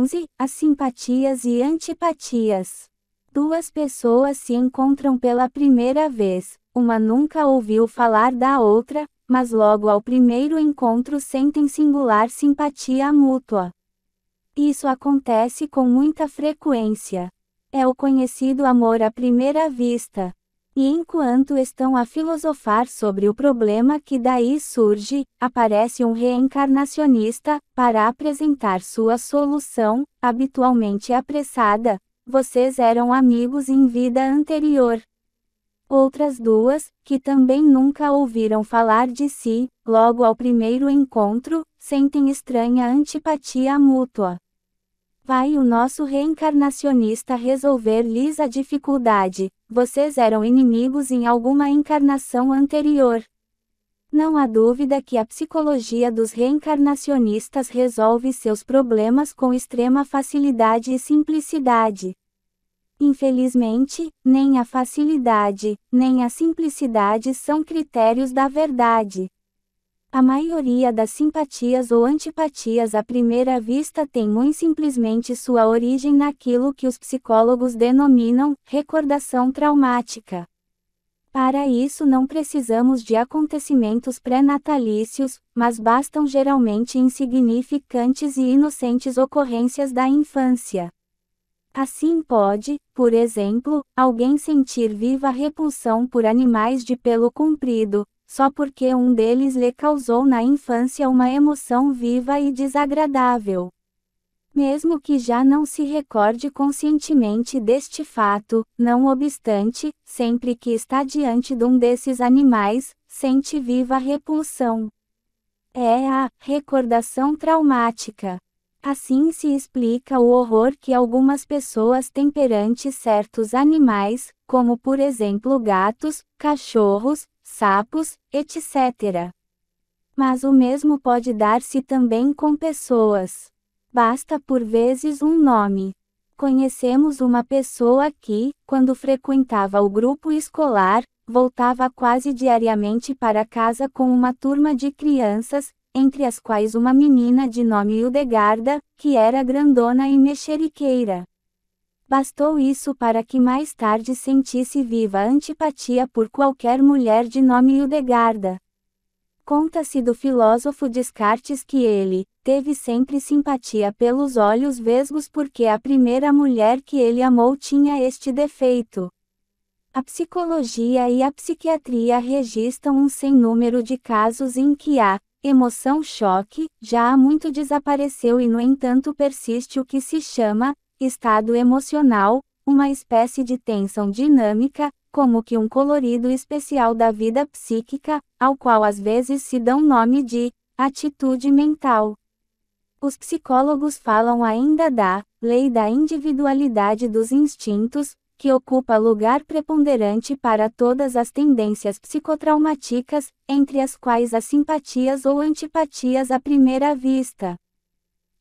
11. As simpatias e antipatias. Duas pessoas se encontram pela primeira vez. Uma nunca ouviu falar da outra, mas logo ao primeiro encontro sentem singular simpatia mútua. Isso acontece com muita frequência. É o conhecido amor à primeira vista. E enquanto estão a filosofar sobre o problema que daí surge, aparece um reencarnacionista, para apresentar sua solução, habitualmente apressada: vocês eram amigos em vida anterior. Outras duas, que também nunca ouviram falar de si, logo ao primeiro encontro, sentem estranha antipatia mútua. Vai o nosso reencarnacionista resolver-lhes a dificuldade: vocês eram inimigos em alguma encarnação anterior. Não há dúvida que a psicologia dos reencarnacionistas resolve seus problemas com extrema facilidade e simplicidade. Infelizmente, nem a facilidade, nem a simplicidade são critérios da verdade. A maioria das simpatias ou antipatias à primeira vista tem muito simplesmente sua origem naquilo que os psicólogos denominam recordação traumática. Para isso não precisamos de acontecimentos pré-natalícios, mas bastam geralmente insignificantes e inocentes ocorrências da infância. Assim pode, por exemplo, alguém sentir viva repulsão por animais de pelo comprido, só porque um deles lhe causou na infância uma emoção viva e desagradável. Mesmo que já não se recorde conscientemente deste fato, não obstante, sempre que está diante de um desses animais, sente viva repulsão. É a recordação traumática. Assim se explica o horror que algumas pessoas têm perante certos animais, como por exemplo gatos, cachorros, sapos, etc. Mas o mesmo pode dar-se também com pessoas. Basta por vezes um nome. Conhecemos uma pessoa que, quando frequentava o grupo escolar, voltava quase diariamente para casa com uma turma de crianças, entre as quais uma menina de nome Hildegarda, que era grandona e mexeriqueira. Bastou isso para que mais tarde sentisse viva antipatia por qualquer mulher de nome Hildegarda. Conta-se do filósofo Descartes que ele teve sempre simpatia pelos olhos vesgos porque a primeira mulher que ele amou tinha este defeito. A psicologia e a psiquiatria registram um sem número de casos em que a emoção-choque já há muito desapareceu e no entanto persiste o que se chama estado emocional, uma espécie de tensão dinâmica, como que um colorido especial da vida psíquica, ao qual às vezes se dão nome de atitude mental. Os psicólogos falam ainda da lei da individualidade dos instintos, que ocupa lugar preponderante para todas as tendências psicotraumáticas, entre as quais as simpatias ou antipatias à primeira vista.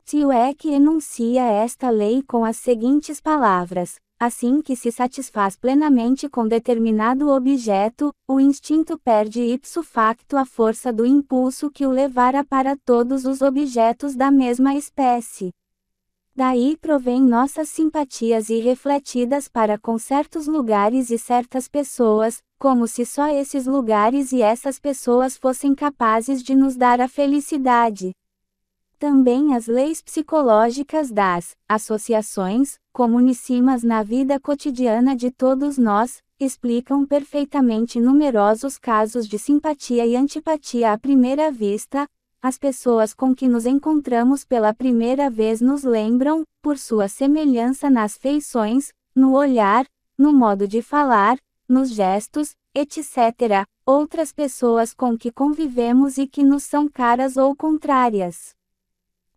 Tieck enuncia esta lei com as seguintes palavras: assim que se satisfaz plenamente com determinado objeto, o instinto perde ipso facto a força do impulso que o levara para todos os objetos da mesma espécie. Daí provém nossas simpatias irrefletidas para com certos lugares e certas pessoas, como se só esses lugares e essas pessoas fossem capazes de nos dar a felicidade. Também as leis psicológicas das associações, comuníssimas na vida cotidiana de todos nós, explicam perfeitamente numerosos casos de simpatia e antipatia à primeira vista. As pessoas com que nos encontramos pela primeira vez nos lembram, por sua semelhança nas feições, no olhar, no modo de falar, nos gestos, etc., outras pessoas com que convivemos e que nos são caras ou contrárias.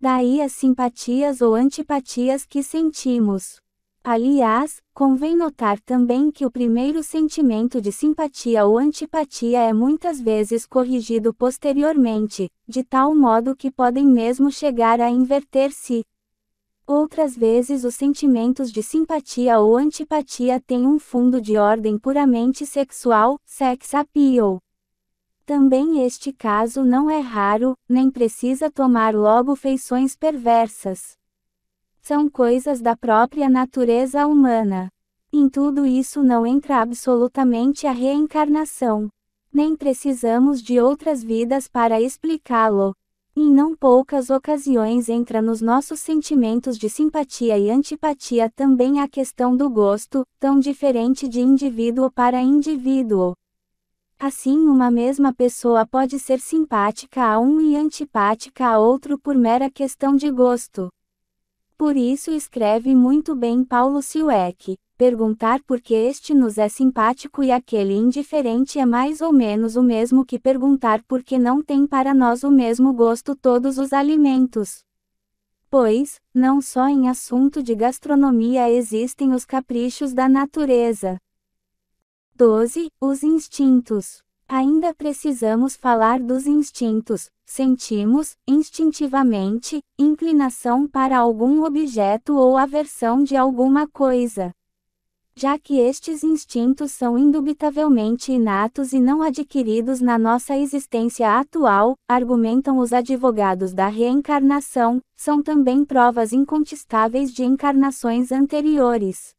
Daí as simpatias ou antipatias que sentimos. Aliás, convém notar também que o primeiro sentimento de simpatia ou antipatia é muitas vezes corrigido posteriormente, de tal modo que podem mesmo chegar a inverter-se. Outras vezes os sentimentos de simpatia ou antipatia têm um fundo de ordem puramente sexual, sex appeal. Também este caso não é raro, nem precisa tomar logo feições perversas. São coisas da própria natureza humana. Em tudo isso não entra absolutamente a reencarnação. Nem precisamos de outras vidas para explicá-lo. Em não poucas ocasiões entra nos nossos sentimentos de simpatia e antipatia também a questão do gosto, tão diferente de indivíduo para indivíduo. Assim, uma mesma pessoa pode ser simpática a um e antipática a outro por mera questão de gosto. Por isso escreve muito bem Paulo Siueck. Perguntar por que este nos é simpático e aquele indiferente é mais ou menos o mesmo que perguntar por que não tem para nós o mesmo gosto todos os alimentos. Pois, não só em assunto de gastronomia existem os caprichos da natureza. 12. Os instintos. Ainda precisamos falar dos instintos. Sentimos, instintivamente, inclinação para algum objeto ou aversão de alguma coisa. Já que estes instintos são indubitavelmente inatos e não adquiridos na nossa existência atual, argumentam os advogados da reencarnação, são também provas incontestáveis de encarnações anteriores.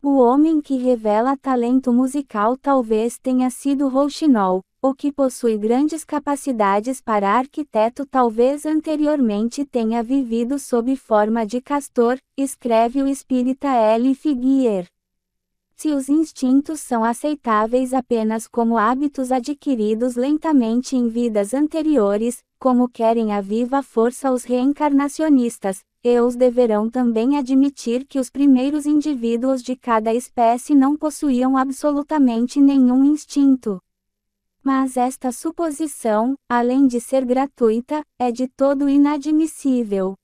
O homem que revela talento musical talvez tenha sido Rouxinol, o que possui grandes capacidades para arquiteto talvez anteriormente tenha vivido sob forma de castor, escreve o espírita L. Figuier. Se os instintos são aceitáveis apenas como hábitos adquiridos lentamente em vidas anteriores, como querem a viva força os reencarnacionistas, eles deverão também admitir que os primeiros indivíduos de cada espécie não possuíam absolutamente nenhum instinto. Mas esta suposição, além de ser gratuita, é de todo inadmissível.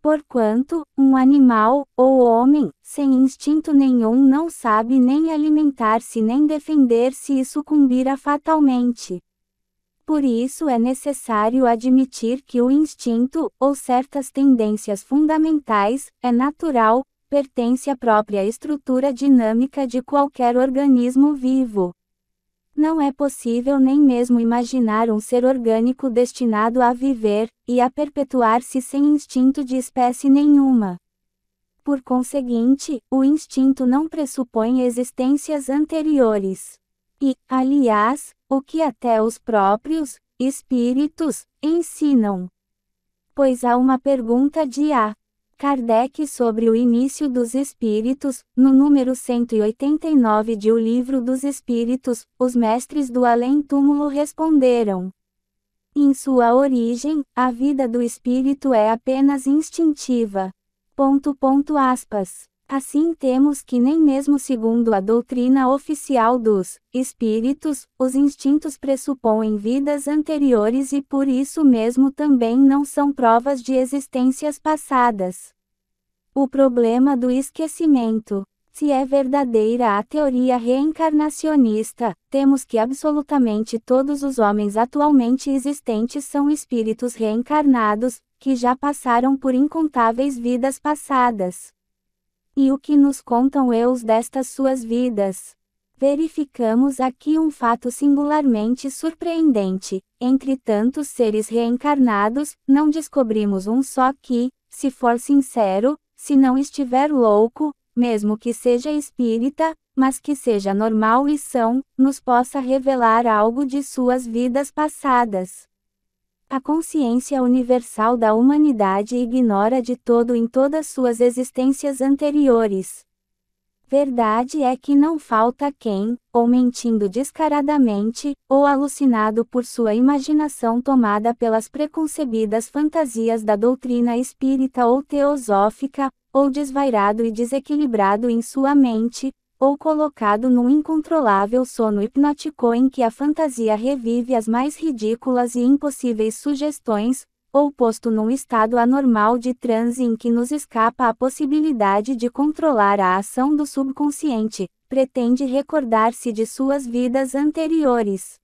Porquanto, um animal, ou homem, sem instinto nenhum não sabe nem alimentar-se nem defender-se e sucumbirá fatalmente. Por isso é necessário admitir que o instinto, ou certas tendências fundamentais, é natural, pertence à própria estrutura dinâmica de qualquer organismo vivo. Não é possível nem mesmo imaginar um ser orgânico destinado a viver, e a perpetuar-se sem instinto de espécie nenhuma. Por conseguinte, o instinto não pressupõe existências anteriores. E, aliás, o que até os próprios espíritos ensinam. Pois há uma pergunta de A. Kardec sobre o início dos espíritos, no número 189 de O Livro dos Espíritos, os mestres do além-túmulo responderam. Em sua origem, a vida do espírito é apenas instintiva. Assim temos que nem mesmo segundo a doutrina oficial dos espíritos, os instintos pressupõem vidas anteriores e por isso mesmo também não são provas de existências passadas. O problema do esquecimento. Se é verdadeira a teoria reencarnacionista, temos que absolutamente todos os homens atualmente existentes são espíritos reencarnados, que já passaram por incontáveis vidas passadas. E o que nos contam eles destas suas vidas? Verificamos aqui um fato singularmente surpreendente: entre tantos seres reencarnados, não descobrimos um só que, se for sincero, se não estiver louco, mesmo que seja espírita, mas que seja normal e são, nos possa revelar algo de suas vidas passadas. A consciência universal da humanidade ignora de todo em todas suas existências anteriores. Verdade é que não falta quem, ou mentindo descaradamente, ou alucinado por sua imaginação tomada pelas preconcebidas fantasias da doutrina espírita ou teosófica, ou desvairado e desequilibrado em sua mente, ou colocado num incontrolável sono hipnótico em que a fantasia revive as mais ridículas e impossíveis sugestões, ou posto num estado anormal de transe em que nos escapa a possibilidade de controlar a ação do subconsciente, pretende recordar-se de suas vidas anteriores.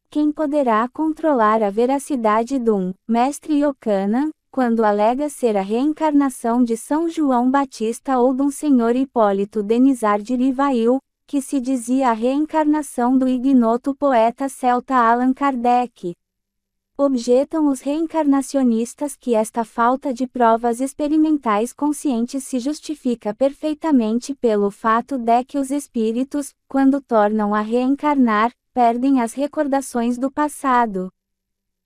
Quem poderá controlar a veracidade de mestre Yohanan, quando alega ser a reencarnação de São João Batista ou de senhor Hipólito Denizar de Rivail, que se dizia a reencarnação do ignoto poeta celta Allan Kardec? Objetam os reencarnacionistas que esta falta de provas experimentais conscientes se justifica perfeitamente pelo fato de que os espíritos, quando tornam a reencarnar, perdem as recordações do passado.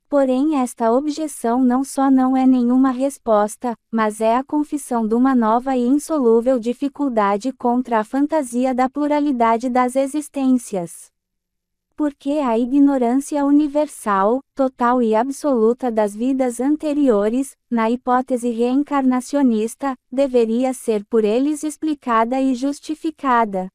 Porém, esta objeção não só não é nenhuma resposta, mas é a confissão de uma nova e insolúvel dificuldade contra a fantasia da pluralidade das existências. Porque a ignorância universal, total e absoluta das vidas anteriores, na hipótese reencarnacionista, deveria ser por eles explicada e justificada.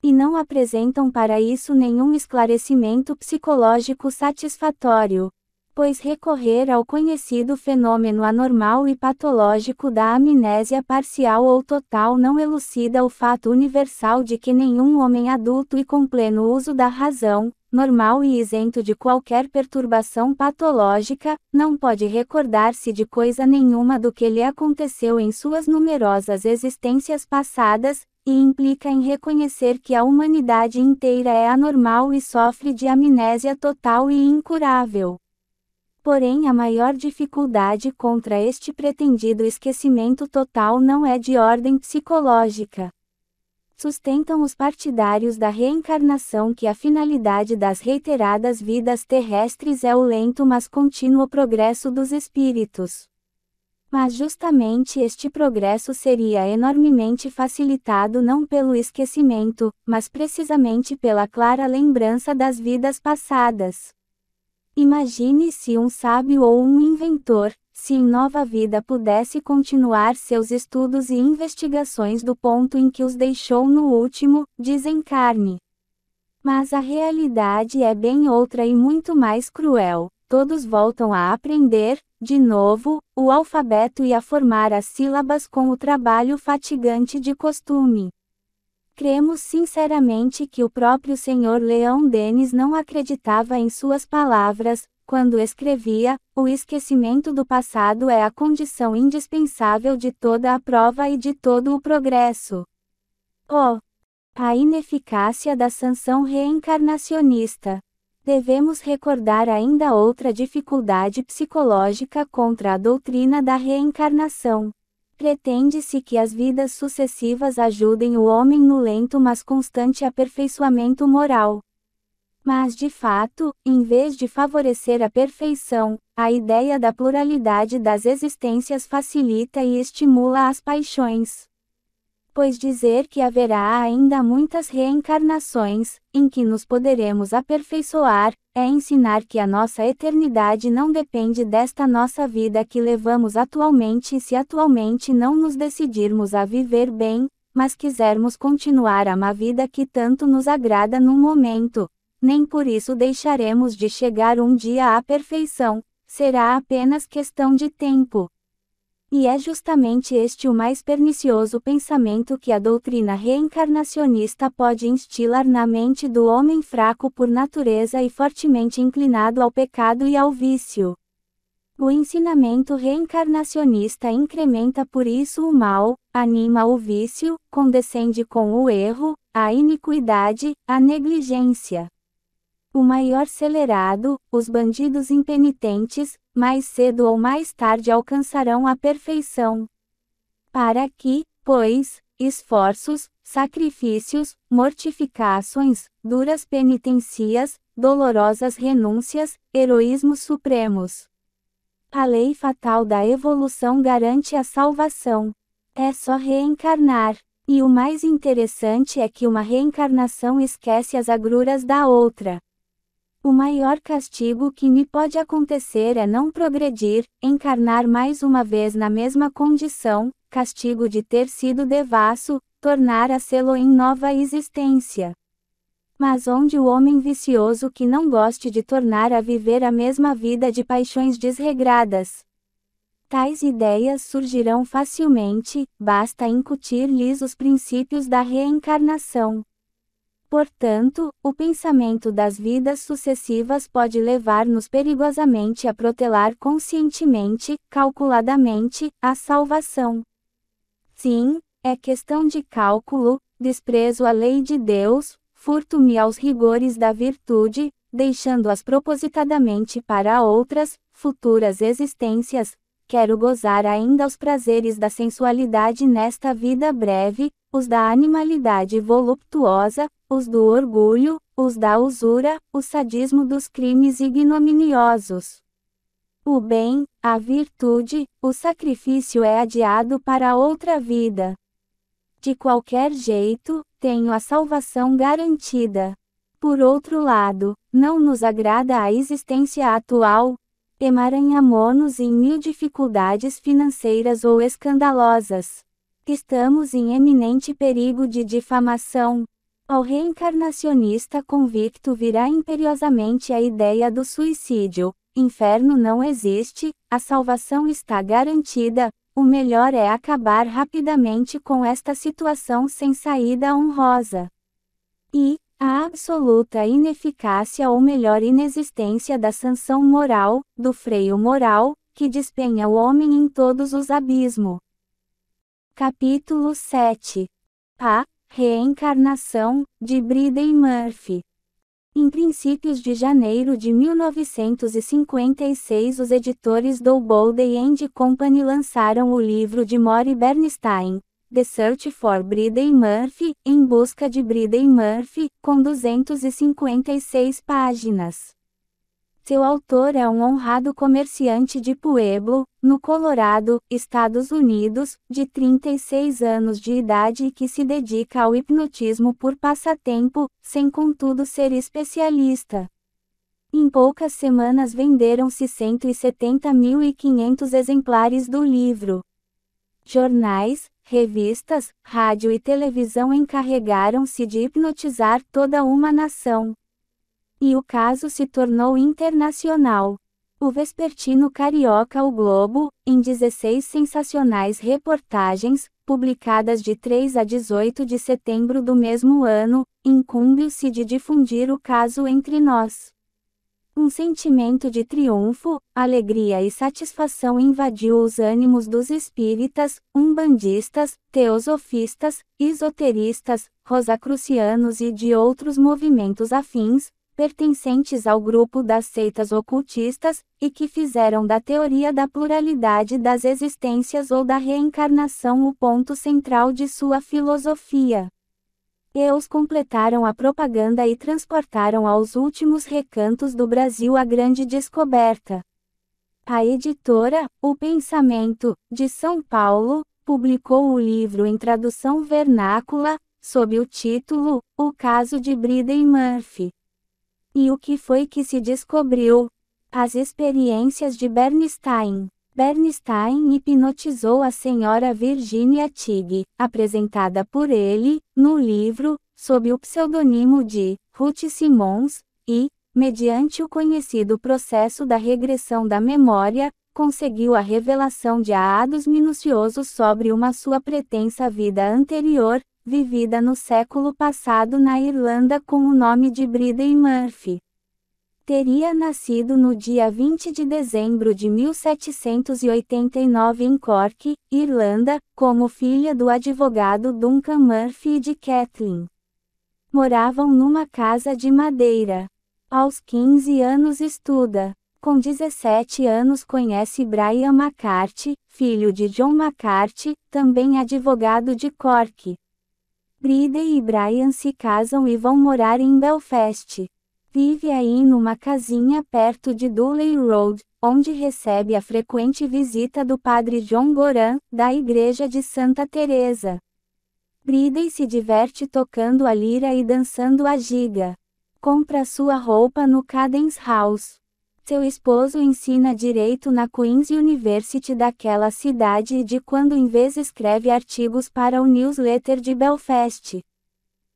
E não apresentam para isso nenhum esclarecimento psicológico satisfatório. Pois recorrer ao conhecido fenômeno anormal e patológico da amnésia parcial ou total não elucida o fato universal de que nenhum homem adulto e com pleno uso da razão, normal e isento de qualquer perturbação patológica, não pode recordar-se de coisa nenhuma do que lhe aconteceu em suas numerosas existências passadas, e implica em reconhecer que a humanidade inteira é anormal e sofre de amnésia total e incurável. Porém, a maior dificuldade contra este pretendido esquecimento total não é de ordem psicológica. Sustentam os partidários da reencarnação que a finalidade das reiteradas vidas terrestres é o lento mas contínuo progresso dos espíritos. Mas justamente este progresso seria enormemente facilitado não pelo esquecimento, mas precisamente pela clara lembrança das vidas passadas. Imagine se um sábio ou um inventor, se em nova vida pudesse continuar seus estudos e investigações do ponto em que os deixou no último, desencarne. Mas a realidade é bem outra e muito mais cruel. Todos voltam a aprender, de novo, o alfabeto e a formar as sílabas com o trabalho fatigante de costume. Cremos sinceramente que o próprio Sr. Leão Denis não acreditava em suas palavras, quando escrevia: o esquecimento do passado é a condição indispensável de toda a prova e de todo o progresso. Oh! A ineficácia da sanção reencarnacionista. Devemos recordar ainda outra dificuldade psicológica contra a doutrina da reencarnação. Pretende-se que as vidas sucessivas ajudem o homem no lento mas constante aperfeiçoamento moral. Mas de fato, em vez de favorecer a perfeição, a ideia da pluralidade das existências facilita e estimula as paixões. Pois dizer que haverá ainda muitas reencarnações, em que nos poderemos aperfeiçoar, é ensinar que a nossa eternidade não depende desta nossa vida que levamos atualmente e se atualmente não nos decidirmos a viver bem, mas quisermos continuar a má vida que tanto nos agrada no momento, nem por isso deixaremos de chegar um dia à perfeição, será apenas questão de tempo. E é justamente este o mais pernicioso pensamento que a doutrina reencarnacionista pode instilar na mente do homem fraco por natureza e fortemente inclinado ao pecado e ao vício. O ensinamento reencarnacionista incrementa por isso o mal, anima o vício, condescende com o erro, a iniquidade, a negligência. O maior acelerado, os bandidos impenitentes, mais cedo ou mais tarde alcançarão a perfeição. Para que, pois, esforços, sacrifícios, mortificações, duras penitencias, dolorosas renúncias, heroísmos supremos. A lei fatal da evolução garante a salvação. É só reencarnar. E o mais interessante é que uma reencarnação esquece as agruras da outra. O maior castigo que me pode acontecer é não progredir, encarnar mais uma vez na mesma condição, castigo de ter sido devasso, tornar a sê-lo em nova existência. Mas onde o homem vicioso que não goste de tornar a viver a mesma vida de paixões desregradas? Tais ideias surgirão facilmente, basta incutir-lhes os princípios da reencarnação. Portanto, o pensamento das vidas sucessivas pode levar-nos perigosamente a protelar conscientemente, calculadamente, a salvação. Sim, é questão de cálculo, desprezo à lei de Deus, furto-me aos rigores da virtude, deixando-as propositadamente para outras, futuras existências. Quero gozar ainda os prazeres da sensualidade nesta vida breve, os da animalidade voluptuosa, os do orgulho, os da usura, o sadismo dos crimes ignominiosos. O bem, a virtude, o sacrifício é adiado para outra vida. De qualquer jeito, tenho a salvação garantida. Por outro lado, não nos agrada a existência atual. Emaranhamo-nos em mil dificuldades financeiras ou escandalosas. Estamos em eminente perigo de difamação. Ao reencarnacionista convicto virá imperiosamente a ideia do suicídio. Inferno não existe, a salvação está garantida, o melhor é acabar rapidamente com esta situação sem saída honrosa. E, a absoluta ineficácia ou melhor inexistência da sanção moral, do freio moral, que despenha o homem em todos os abismos. Capítulo 7. A reencarnação, de Bridey Murphy. Em princípios de janeiro de 1956 os editores Doubleday and Company lançaram o livro de Maury Bernstein, The Search for Bridey Murphy, Em Busca de Bridey Murphy, com 256 páginas. Seu autor é um honrado comerciante de Pueblo, no Colorado, Estados Unidos, de 36 anos de idade e que se dedica ao hipnotismo por passatempo, sem contudo ser especialista. Em poucas semanas venderam-se 170.500 exemplares do livro. Jornais, revistas, rádio e televisão encarregaram-se de hipnotizar toda uma nação. E o caso se tornou internacional. O vespertino carioca O Globo, em 16 sensacionais reportagens, publicadas de 3 a 18 de setembro do mesmo ano, incumbiu-se de difundir o caso entre nós. Um sentimento de triunfo, alegria e satisfação invadiu os ânimos dos espíritas, umbandistas, teosofistas, esoteristas, rosacrucianos e de outros movimentos afins, pertencentes ao grupo das seitas ocultistas, e que fizeram da teoria da pluralidade das existências ou da reencarnação o ponto central de sua filosofia. Eles completaram a propaganda e transportaram aos últimos recantos do Brasil a grande descoberta. A editora, O Pensamento, de São Paulo, publicou o livro em tradução vernácula, sob o título O Caso de Bridey Murphy. E o que foi que se descobriu? As experiências de Bernstein. Bernstein hipnotizou a senhora Virginia Tighe, apresentada por ele, no livro, sob o pseudônimo de Ruth Simmons, e, mediante o conhecido processo da regressão da memória, conseguiu a revelação de dados minuciosos sobre uma sua pretensa vida anterior, vivida no século passado na Irlanda com o nome de Bridey Murphy. Teria nascido no dia 20 de dezembro de 1789 em Cork, Irlanda, como filha do advogado Duncan Murphy e de Kathleen. Moravam numa casa de madeira. Aos 15 anos estuda. Com 17 anos conhece Brian McCarthy, filho de John McCarthy, também advogado de Cork. Bridey e Brian se casam e vão morar em Belfast. Vive aí numa casinha perto de Dudley Road, onde recebe a frequente visita do padre John Goran, da igreja de Santa Teresa. Bridey se diverte tocando a lira e dançando a giga. Compra sua roupa no Cadence House. Seu esposo ensina direito na Queen's University daquela cidade e de quando em vez escreve artigos para o newsletter de Belfast.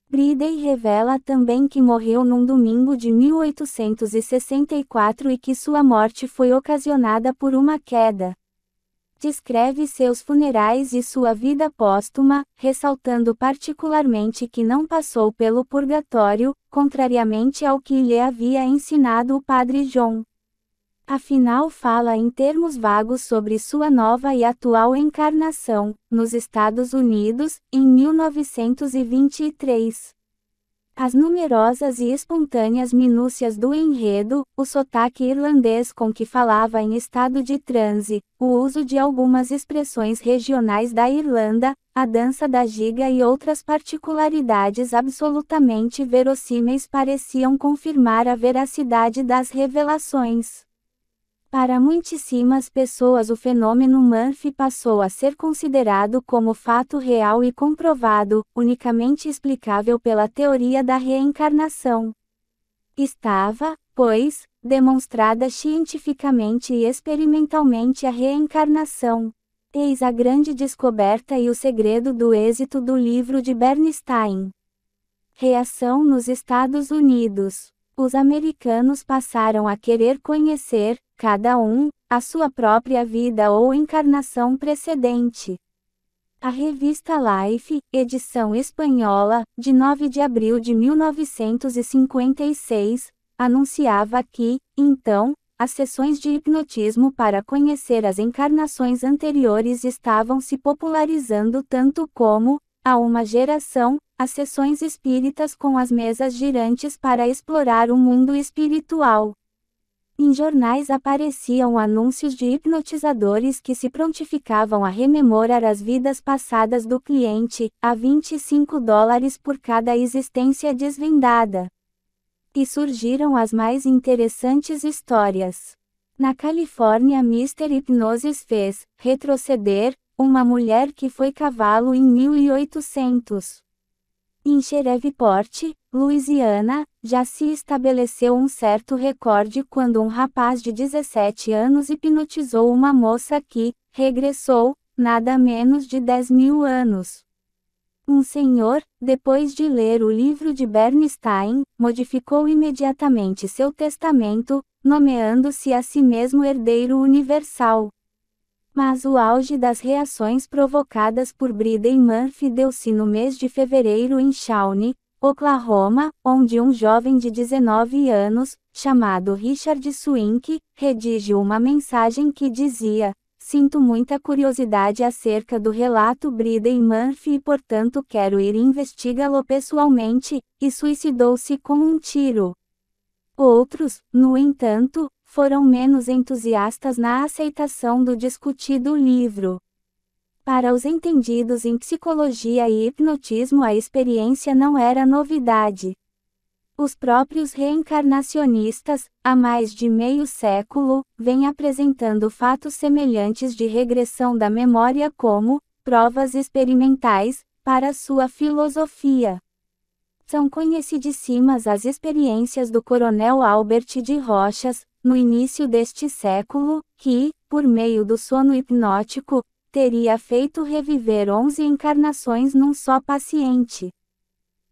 Bridey revela também que morreu num domingo de 1864 e que sua morte foi ocasionada por uma queda. Descreve seus funerais e sua vida póstuma, ressaltando particularmente que não passou pelo purgatório, contrariamente ao que lhe havia ensinado o padre John. Afinal fala em termos vagos sobre sua nova e atual encarnação, nos Estados Unidos, em 1923. As numerosas e espontâneas minúcias do enredo, o sotaque irlandês com que falava em estado de transe, o uso de algumas expressões regionais da Irlanda, a dança da giga e outras particularidades absolutamente verossímeis pareciam confirmar a veracidade das revelações. Para muitíssimas pessoas o fenômeno Murphy passou a ser considerado como fato real e comprovado, unicamente explicável pela teoria da reencarnação. Estava, pois, demonstrada cientificamente e experimentalmente a reencarnação. Eis a grande descoberta e o segredo do êxito do livro de Bernstein. Reação nos Estados Unidos. Os americanos passaram a querer conhecer, cada um, a sua própria vida ou encarnação precedente. A revista Life, edição espanhola, de 9 de abril de 1956, anunciava que, então, as sessões de hipnotismo para conhecer as encarnações anteriores estavam se popularizando tanto como, há uma geração, as sessões espíritas com as mesas girantes para explorar o mundo espiritual. Em jornais apareciam anúncios de hipnotizadores que se prontificavam a rememorar as vidas passadas do cliente, a $25 por cada existência desvendada. E surgiram as mais interessantes histórias. Na Califórnia, Mr. Hipnosis fez retroceder uma mulher que foi cavalo em 1800. Em Shreveport, Louisiana, já se estabeleceu um certo recorde quando um rapaz de 17 anos hipnotizou uma moça que regressou, nada menos de 10.000 anos. Um senhor, depois de ler o livro de Bernstein, modificou imediatamente seu testamento, nomeando-se a si mesmo herdeiro universal. Mas o auge das reações provocadas por Bridey Murphy deu-se no mês de fevereiro em Shawnee, Oklahoma, onde um jovem de 19 anos, chamado Richard Swink, redige uma mensagem que dizia: "Sinto muita curiosidade acerca do relato Bridey Murphy e portanto quero ir investigá-lo pessoalmente", e suicidou-se com um tiro. Outros, no entanto, foram menos entusiastas na aceitação do discutido livro. Para os entendidos em psicologia e hipnotismo, a experiência não era novidade. Os próprios reencarnacionistas, há mais de meio século, vêm apresentando fatos semelhantes de regressão da memória como provas experimentais para sua filosofia. São conhecidíssimas as experiências do coronel Albert de Rochas, no início deste século, que, por meio do sono hipnótico, teria feito reviver 11 encarnações num só paciente.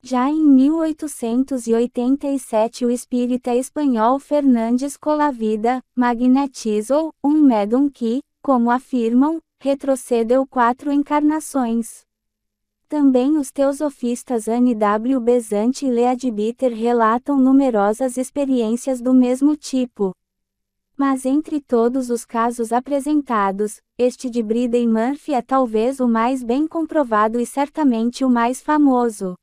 Já em 1887 o espírita espanhol Fernández Colavida magnetizou um médium que, como afirmam, retrocedeu 4 encarnações. Também os teosofistas Anne W. Besant e Leadbeater relatam numerosas experiências do mesmo tipo. Mas entre todos os casos apresentados, este de Bridey Murphy é talvez o mais bem comprovado e certamente o mais famoso.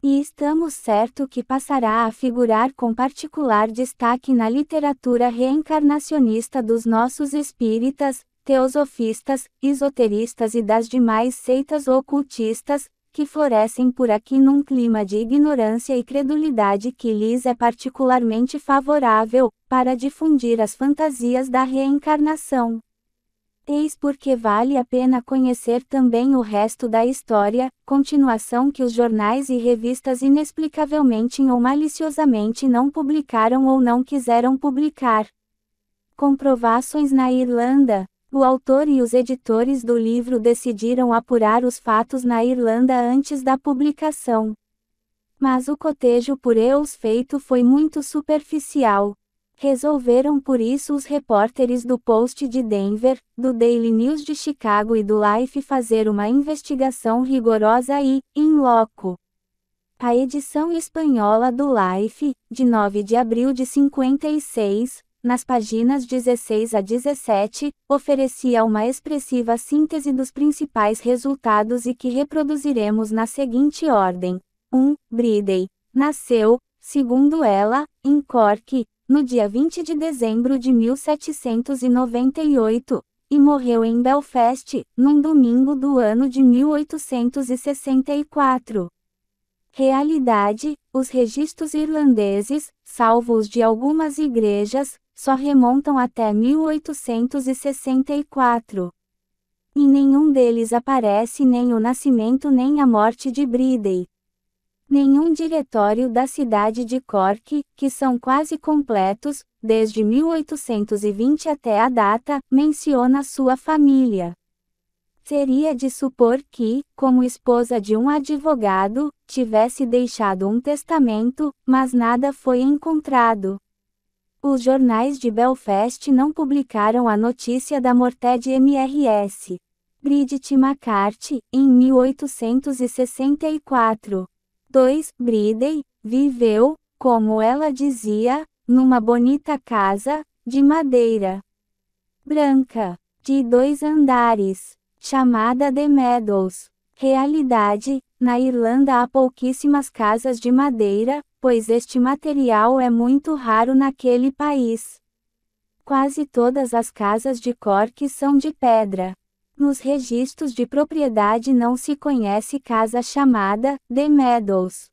E estamos certo que passará a figurar com particular destaque na literatura reencarnacionista dos nossos espíritas, teosofistas, esoteristas e das demais seitas ocultistas, que florescem por aqui num clima de ignorância e credulidade que lhes é particularmente favorável, para difundir as fantasias da reencarnação. Eis porque vale a pena conhecer também o resto da história, continuação que os jornais e revistas inexplicavelmente ou maliciosamente não publicaram ou não quiseram publicar. Comprovações na Irlanda. O autor e os editores do livro decidiram apurar os fatos na Irlanda antes da publicação. Mas o cotejo por eles feito foi muito superficial. Resolveram por isso os repórteres do Post de Denver, do Daily News de Chicago e do Life fazer uma investigação rigorosa e, in loco. A edição espanhola do Life, de 9 de abril de 56, nas páginas 16 a 17, oferecia uma expressiva síntese dos principais resultados e que reproduziremos na seguinte ordem. 1. Bridey. Nasceu, segundo ela, em Cork, no dia 20 de dezembro de 1798, e morreu em Belfast, num domingo do ano de 1864. Realidade: os registros irlandeses, salvo os de algumas igrejas, só remontam até 1864. Em nenhum deles aparece nem o nascimento nem a morte de Bridey. Nenhum diretório da cidade de Cork, que são quase completos, desde 1820 até a data, menciona sua família. Seria de supor que, como esposa de um advogado, tivesse deixado um testamento, mas nada foi encontrado. Os jornais de Belfast não publicaram a notícia da morte de Mrs. Bridget McCarthy, em 1864. 2. Bridey viveu, como ela dizia, numa bonita casa, de madeira branca, de 2 andares, chamada The Meadows. Realidade: na Irlanda há pouquíssimas casas de madeira, pois este material é muito raro naquele país. Quase todas as casas de Cork são de pedra. Nos registros de propriedade não se conhece casa chamada The Meadows.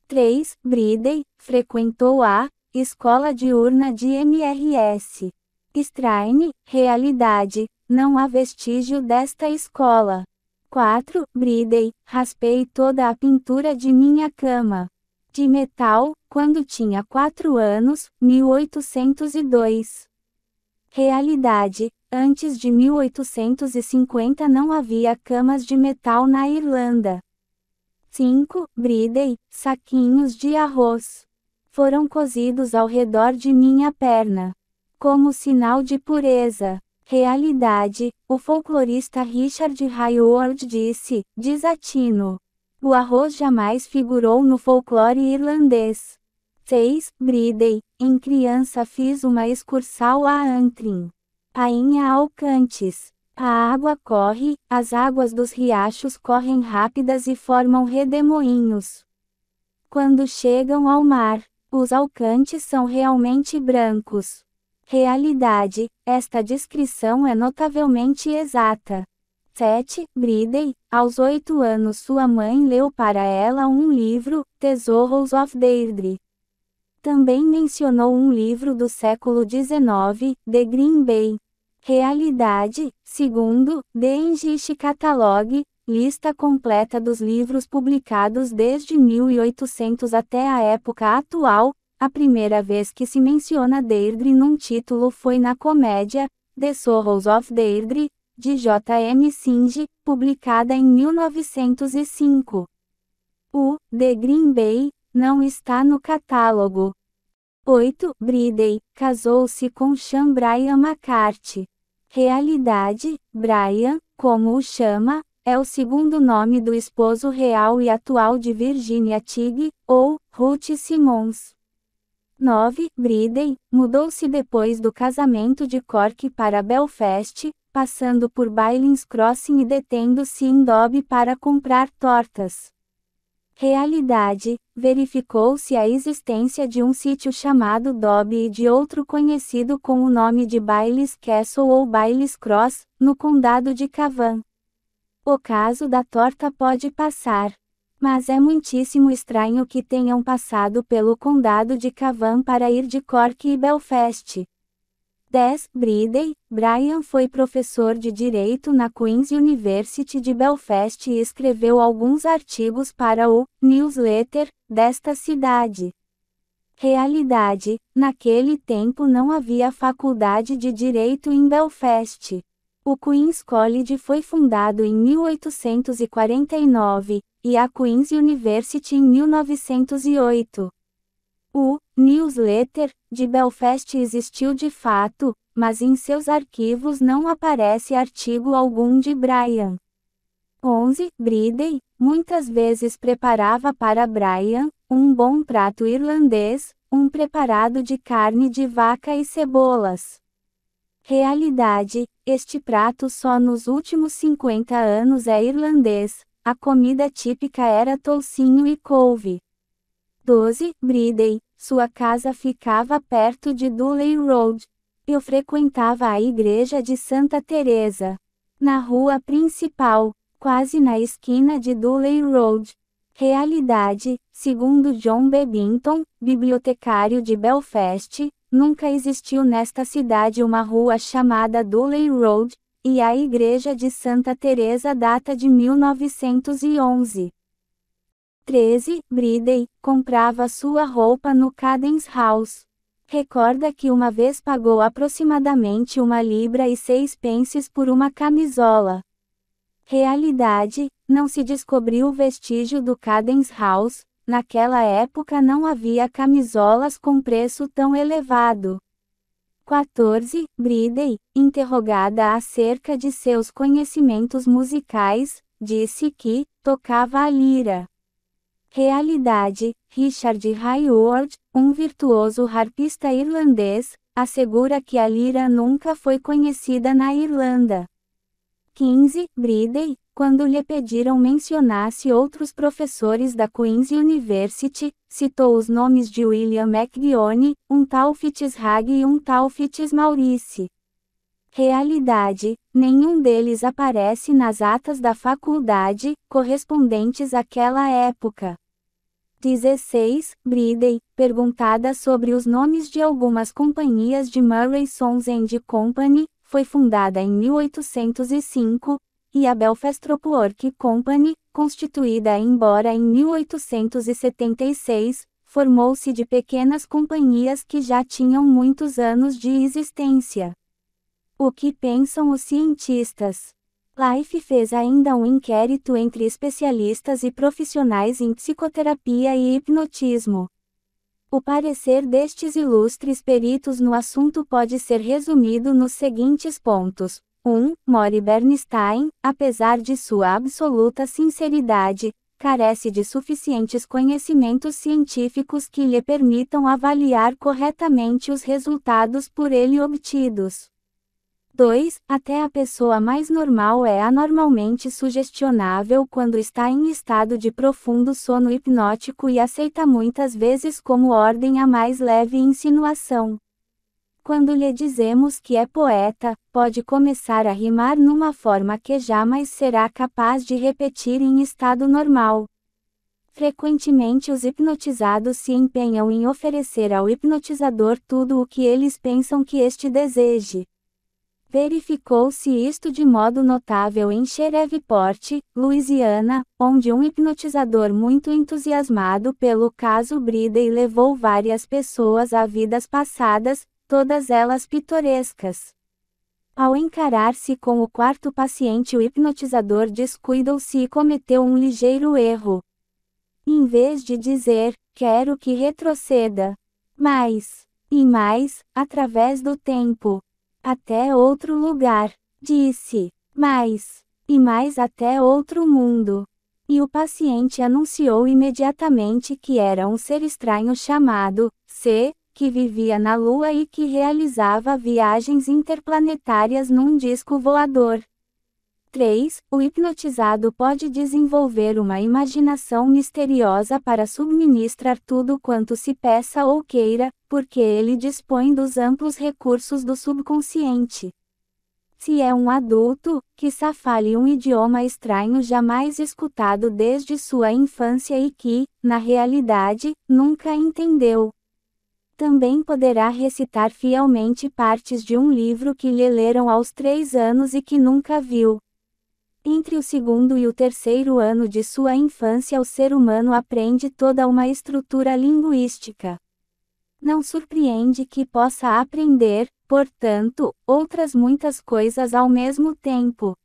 3. Bridey frequentou a escola diurna de Mrs. Strain. Realidade: não há vestígio desta escola. 4. Bridey: raspei toda a pintura de minha cama de metal, quando tinha 4 anos, 1802. Realidade: antes de 1850 não havia camas de metal na Irlanda. 5. Bridey: saquinhos de arroz foram cozidos ao redor de minha perna, como sinal de pureza. Realidade: o folclorista Richard Hayward disse, desatino. O arroz jamais figurou no folclore irlandês. 6. Bridey: em criança fiz uma excursão a Antrim. Ainha Alcantes. A água corre, as águas dos riachos correm rápidas e formam redemoinhos. Quando chegam ao mar, os alcantes são realmente brancos. Realidade: esta descrição é notavelmente exata. 7. Bridey: aos 8 anos sua mãe leu para ela um livro, Tesouros of Deirdre. Também mencionou um livro do século XIX, The Green Bay. Realidade: segundo The English Catalogue, lista completa dos livros publicados desde 1800 até a época atual, a primeira vez que se menciona Deirdre num título foi na comédia, The Sorrows of Deirdre, de J. M. Synge, publicada em 1905. O The Green Bay não está no catálogo. 8. Bridey casou-se com Sean Brian McCarthy. Realidade: Brian, como o chama, é o segundo nome do esposo real e atual de Virginia Tighe, ou Ruth Simmons. 9. Bridey mudou-se depois do casamento de Cork para Belfast, passando por Bailins Crossing e detendo-se em Dobby para comprar tortas. Realidade: verificou-se a existência de um sítio chamado Dobby e de outro conhecido com o nome de Baileys Castle ou Baileys Cross, no condado de Cavan. O caso da torta pode passar. Mas é muitíssimo estranho que tenham passado pelo condado de Cavan para ir de Cork e Belfast. 10. Bridey: Brian foi professor de Direito na Queen's University de Belfast e escreveu alguns artigos para o newsletter desta cidade. Realidade: naquele tempo não havia faculdade de Direito em Belfast. O Queen's College foi fundado em 1849, e a Queen's University em 1908. O newsletter de Belfast existiu de fato, mas em seus arquivos não aparece artigo algum de Brian. 11. Bridey muitas vezes preparava para Brian um bom prato irlandês, um preparado de carne de vaca e cebolas. Realidade: este prato só nos últimos 50 anos é irlandês. A comida típica era toucinho e couve. 12. Bridey. Sua casa ficava perto de Dudley Road. Eu frequentava a igreja de Santa Teresa, na rua principal, quase na esquina de Dudley Road. Realidade, segundo John Bebington, bibliotecário de Belfast, nunca existiu nesta cidade uma rua chamada Dudley Road, e a igreja de Santa Teresa data de 1911. 13. Bridey comprava sua roupa no Cadence House. Recorda que uma vez pagou aproximadamente £1,06 por uma camisola. Realidade, não se descobriu vestígio do Cadence House, naquela época não havia camisolas com preço tão elevado. 14. Bridey, interrogada acerca de seus conhecimentos musicais, disse que tocava a lira. Realidade, Richard Hayward, um virtuoso harpista irlandês, assegura que a lira nunca foi conhecida na Irlanda. 15. Bridey, quando lhe pediram mencionasse outros professores da Queen's University, citou os nomes de William McGeown, um tal Fitzhugh e um tal Fitzmaurice. Realidade, nenhum deles aparece nas atas da faculdade, correspondentes àquela época. 16. Bridey, perguntada sobre os nomes de algumas companhias de Murray Sons and Company, foi fundada em 1805, e a Belfast Work Company, constituída embora em 1876, formou-se de pequenas companhias que já tinham muitos anos de existência. O que pensam os cientistas? Life fez ainda um inquérito entre especialistas e profissionais em psicoterapia e hipnotismo. O parecer destes ilustres peritos no assunto pode ser resumido nos seguintes pontos. 1. Maury Bernstein, apesar de sua absoluta sinceridade, carece de suficientes conhecimentos científicos que lhe permitam avaliar corretamente os resultados por ele obtidos. 2. Até a pessoa mais normal é anormalmente sugestionável quando está em estado de profundo sono hipnótico e aceita muitas vezes como ordem a mais leve insinuação. Quando lhe dizemos que é poeta, pode começar a rimar numa forma que jamais será capaz de repetir em estado normal. Frequentemente os hipnotizados se empenham em oferecer ao hipnotizador tudo o que eles pensam que este deseje. Verificou-se isto de modo notável em Shreveport, Louisiana, onde um hipnotizador muito entusiasmado pelo caso Bridey levou várias pessoas a vidas passadas, todas elas pitorescas. Ao encarar-se com o quarto paciente, o hipnotizador descuidou-se e cometeu um ligeiro erro. Em vez de dizer, quero que retroceda mais e mais, através do tempo, até outro lugar, disse, mais e mais até outro mundo. E o paciente anunciou imediatamente que era um ser estranho chamado C, que vivia na Lua e que realizava viagens interplanetárias num disco voador. 3. O hipnotizado pode desenvolver uma imaginação misteriosa para subministrar tudo quanto se peça ou queira, porque ele dispõe dos amplos recursos do subconsciente. Se é um adulto, quiçá fale um idioma estranho jamais escutado desde sua infância e que, na realidade, nunca entendeu. Também poderá recitar fielmente partes de um livro que lhe leram aos 3 anos e que nunca viu. Entre o segundo e o terceiro ano de sua infância o ser humano aprende toda uma estrutura linguística. Não surpreende que possa aprender, portanto, outras muitas coisas ao mesmo tempo.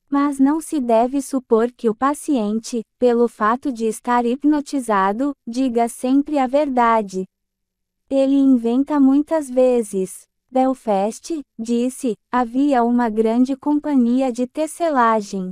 Mas não se deve supor que o paciente, pelo fato de estar hipnotizado, diga sempre a verdade. Ele inventa muitas vezes. Belfast, disse, havia uma grande companhia de tecelagem.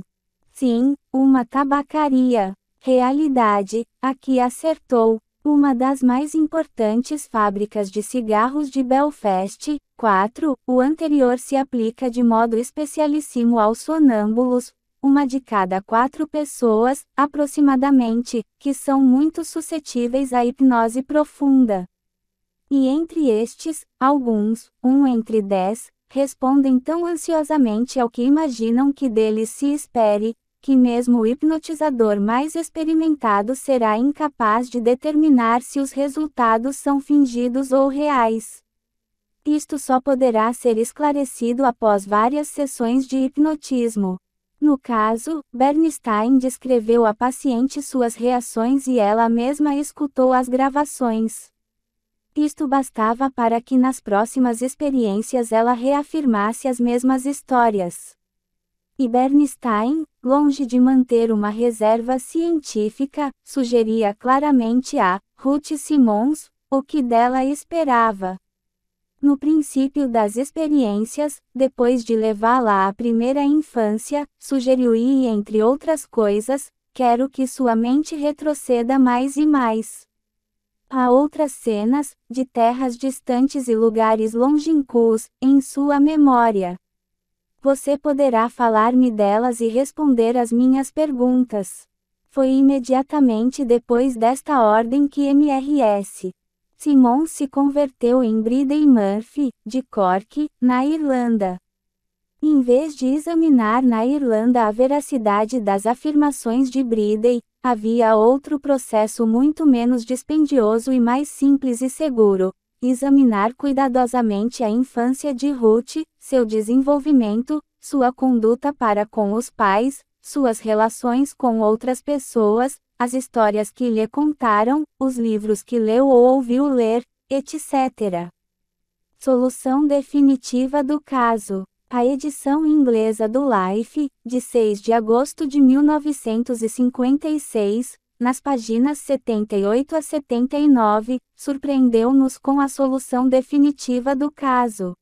Sim, uma tabacaria. Realidade, aqui acertou. Uma das mais importantes fábricas de cigarros de Belfast. 4. O anterior se aplica de modo especialíssimo aos sonâmbulos, uma de cada 4 pessoas, aproximadamente, que são muito suscetíveis à hipnose profunda. E entre estes, alguns, 1 entre 10, respondem tão ansiosamente ao que imaginam que deles se espere, que mesmo o hipnotizador mais experimentado será incapaz de determinar se os resultados são fingidos ou reais. Isto só poderá ser esclarecido após várias sessões de hipnotismo. No caso, Bernstein descreveu à paciente suas reações e ela mesma escutou as gravações. Isto bastava para que nas próximas experiências ela reafirmasse as mesmas histórias. E Bernstein, longe de manter uma reserva científica, sugeria claramente a Ruth Simmons o que dela esperava. No princípio das experiências, depois de levá-la à primeira infância, sugeriu e, entre outras coisas, quero que sua mente retroceda mais e mais. Há outras cenas, de terras distantes e lugares longínquos, em sua memória. Você poderá falar-me delas e responder às minhas perguntas. Foi imediatamente depois desta ordem que Mrs. Simmons se converteu em Bridey Murphy, de Cork, na Irlanda. Em vez de examinar na Irlanda a veracidade das afirmações de Bridey, havia outro processo muito menos dispendioso e mais simples e seguro: examinar cuidadosamente a infância de Ruth, seu desenvolvimento, sua conduta para com os pais, suas relações com outras pessoas, as histórias que lhe contaram, os livros que leu ou ouviu ler, etc. Solução definitiva do caso. A edição inglesa do Life, de 6 de agosto de 1956, nas páginas 78 a 79, surpreendeu-nos com a solução definitiva do caso.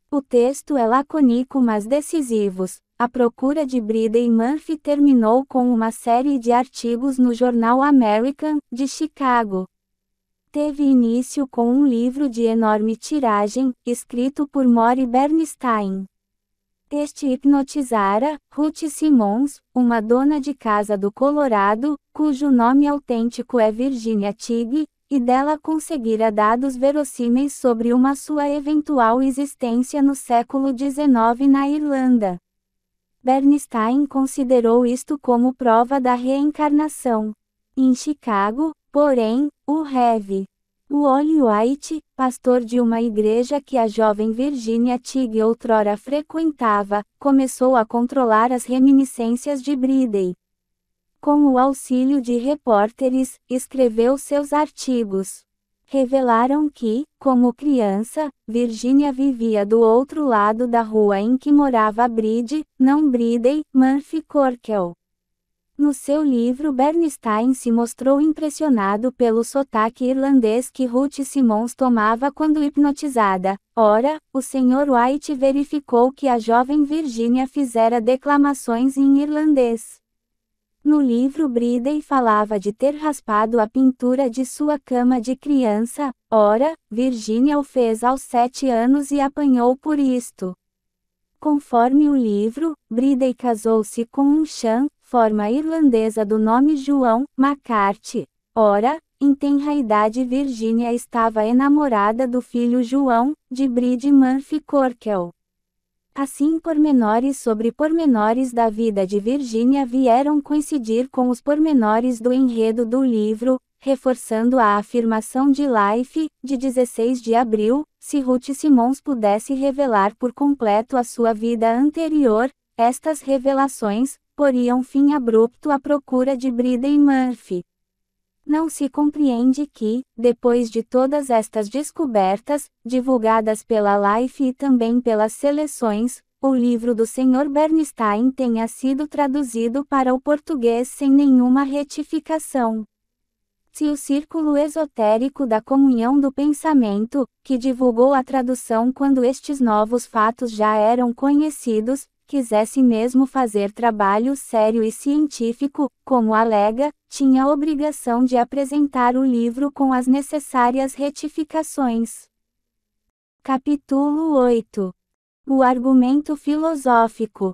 O texto é lacônico mas decisivo. A procura de Bridey Murphy terminou com uma série de artigos no jornal American, de Chicago. Teve início com um livro de enorme tiragem, escrito por Maury Bernstein. Este hipnotizara Ruth Simmons, uma dona de casa do Colorado, cujo nome autêntico é Virginia Tighe, e dela conseguira dados verossímeis sobre uma sua eventual existência no século XIX na Irlanda. Bernstein considerou isto como prova da reencarnação. Em Chicago, porém, o Rev. Wally White, pastor de uma igreja que a jovem Virginia Tighe outrora frequentava, começou a controlar as reminiscências de Bridey. Com o auxílio de repórteres, escreveu seus artigos. Revelaram que, como criança, Virginia vivia do outro lado da rua em que morava não Bridey, Murphy Corkell. No seu livro Bernstein se mostrou impressionado pelo sotaque irlandês que Ruth Simmons tomava quando hipnotizada. Ora, o Sr. White verificou que a jovem Virginia fizera declamações em irlandês. No livro Bridey falava de ter raspado a pintura de sua cama de criança. Ora, Virginia o fez aos 7 anos e apanhou por isto. Conforme o livro, Bridey casou-se com um Chan, forma irlandesa do nome João McCarthy. Ora, em tenra idade Virginia estava enamorada do filho João, de Bridey Murphy Corkell. Assim pormenores sobre pormenores da vida de Virginia vieram coincidir com os pormenores do enredo do livro, reforçando a afirmação de Life, de 16 de abril, se Ruth Simmons pudesse revelar por completo a sua vida anterior, estas revelações poriam fim abrupto à procura de Bridey Murphy. Não se compreende que, depois de todas estas descobertas, divulgadas pela Life e também pelas seleções, o livro do Sr. Bernstein tenha sido traduzido para o português sem nenhuma retificação. Se o círculo esotérico da comunhão do pensamento, que divulgou a tradução quando estes novos fatos já eram conhecidos, quisesse mesmo fazer trabalho sério e científico, como alega, tinha a obrigação de apresentar o livro com as necessárias retificações. Capítulo 8. O argumento filosófico.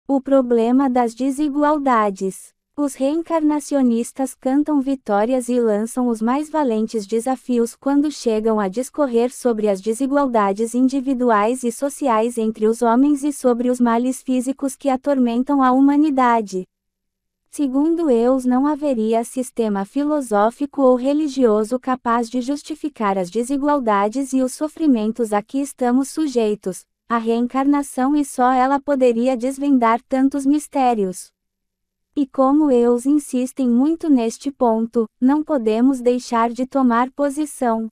O problema das desigualdades. Os reencarnacionistas cantam vitórias e lançam os mais valentes desafios quando chegam a discorrer sobre as desigualdades individuais e sociais entre os homens e sobre os males físicos que atormentam a humanidade. Segundo eles, não haveria sistema filosófico ou religioso capaz de justificar as desigualdades e os sofrimentos a que estamos sujeitos. A reencarnação e só ela poderia desvendar tantos mistérios. E como eles insistem muito neste ponto, não podemos deixar de tomar posição.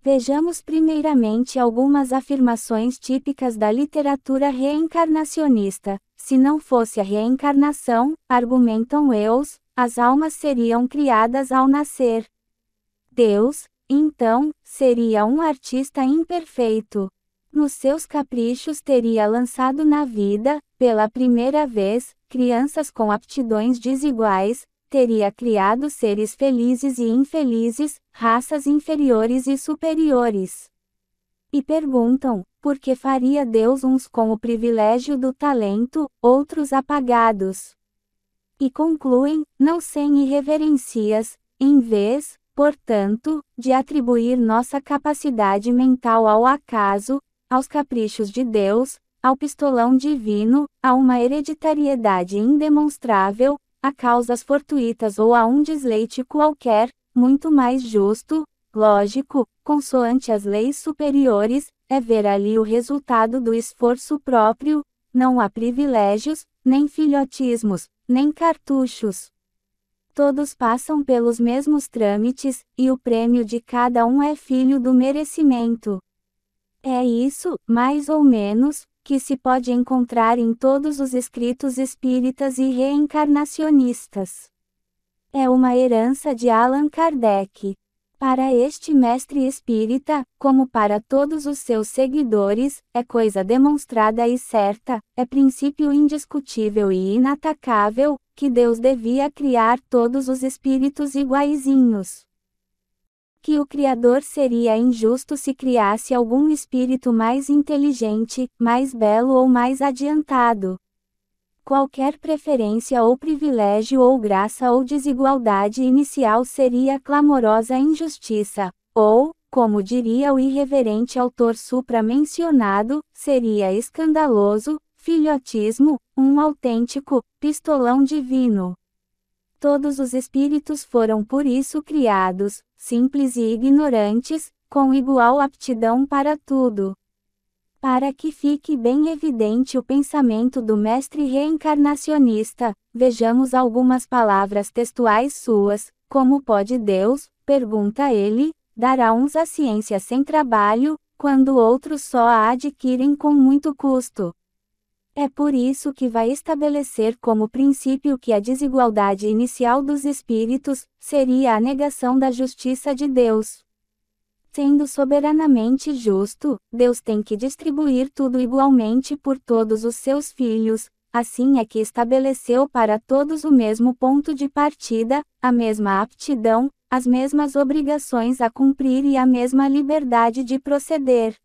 Vejamos primeiramente algumas afirmações típicas da literatura reencarnacionista. Se não fosse a reencarnação, argumentam eles, as almas seriam criadas ao nascer. Deus, então, seria um artista imperfeito. Nos seus caprichos teria lançado na vida, pela primeira vez, crianças com aptidões desiguais, teria criado seres felizes e infelizes, raças inferiores e superiores. E perguntam, por que faria Deus uns com o privilégio do talento, outros apagados? E concluem, não sem irreverências, em vez, portanto, de atribuir nossa capacidade mental ao acaso, aos caprichos de Deus, ao pistolão divino, a uma hereditariedade indemonstrável, a causas fortuitas ou a um desleite qualquer, muito mais justo, lógico, consoante as leis superiores, é ver ali o resultado do esforço próprio, não há privilégios, nem filhotismos, nem cartuchos. Todos passam pelos mesmos trâmites, e o prêmio de cada um é filho do merecimento. É isso, mais ou menos, que se pode encontrar em todos os escritos espíritas e reencarnacionistas. É uma herança de Allan Kardec. Para este mestre espírita, como para todos os seus seguidores, é coisa demonstrada e certa, é princípio indiscutível e inatacável, que Deus devia criar todos os espíritos iguaizinhos. Que o Criador seria injusto se criasse algum espírito mais inteligente, mais belo ou mais adiantado. Qualquer preferência ou privilégio ou graça ou desigualdade inicial seria clamorosa injustiça, ou, como diria o irreverente autor supra-mencionado, seria escandaloso, filhotismo, um autêntico pistolão divino. Todos os espíritos foram por isso criados, simples e ignorantes, com igual aptidão para tudo. Para que fique bem evidente o pensamento do mestre reencarnacionista, vejamos algumas palavras textuais suas. Como pode Deus, pergunta ele, dar a uns a ciência sem trabalho, quando outros só a adquirem com muito custo? É por isso que vai estabelecer como princípio que a desigualdade inicial dos espíritos seria a negação da justiça de Deus. Sendo soberanamente justo, Deus tem que distribuir tudo igualmente por todos os seus filhos, assim é que estabeleceu para todos o mesmo ponto de partida, a mesma aptidão, as mesmas obrigações a cumprir e a mesma liberdade de proceder.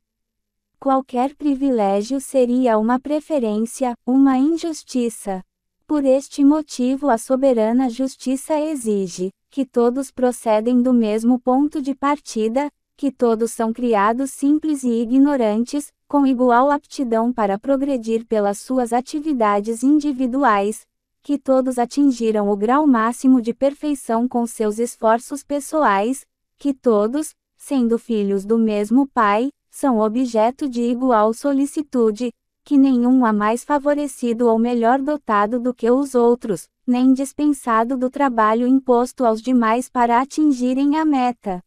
Qualquer privilégio seria uma preferência, uma injustiça. Por este motivo a soberana justiça exige que todos procedem do mesmo ponto de partida, que todos são criados simples e ignorantes, com igual aptidão para progredir pelas suas atividades individuais, que todos atingiram o grau máximo de perfeição com seus esforços pessoais, que todos, sendo filhos do mesmo Pai, são objeto de igual solicitude, que nenhum há mais favorecido ou melhor dotado do que os outros, nem dispensado do trabalho imposto aos demais para atingirem a meta.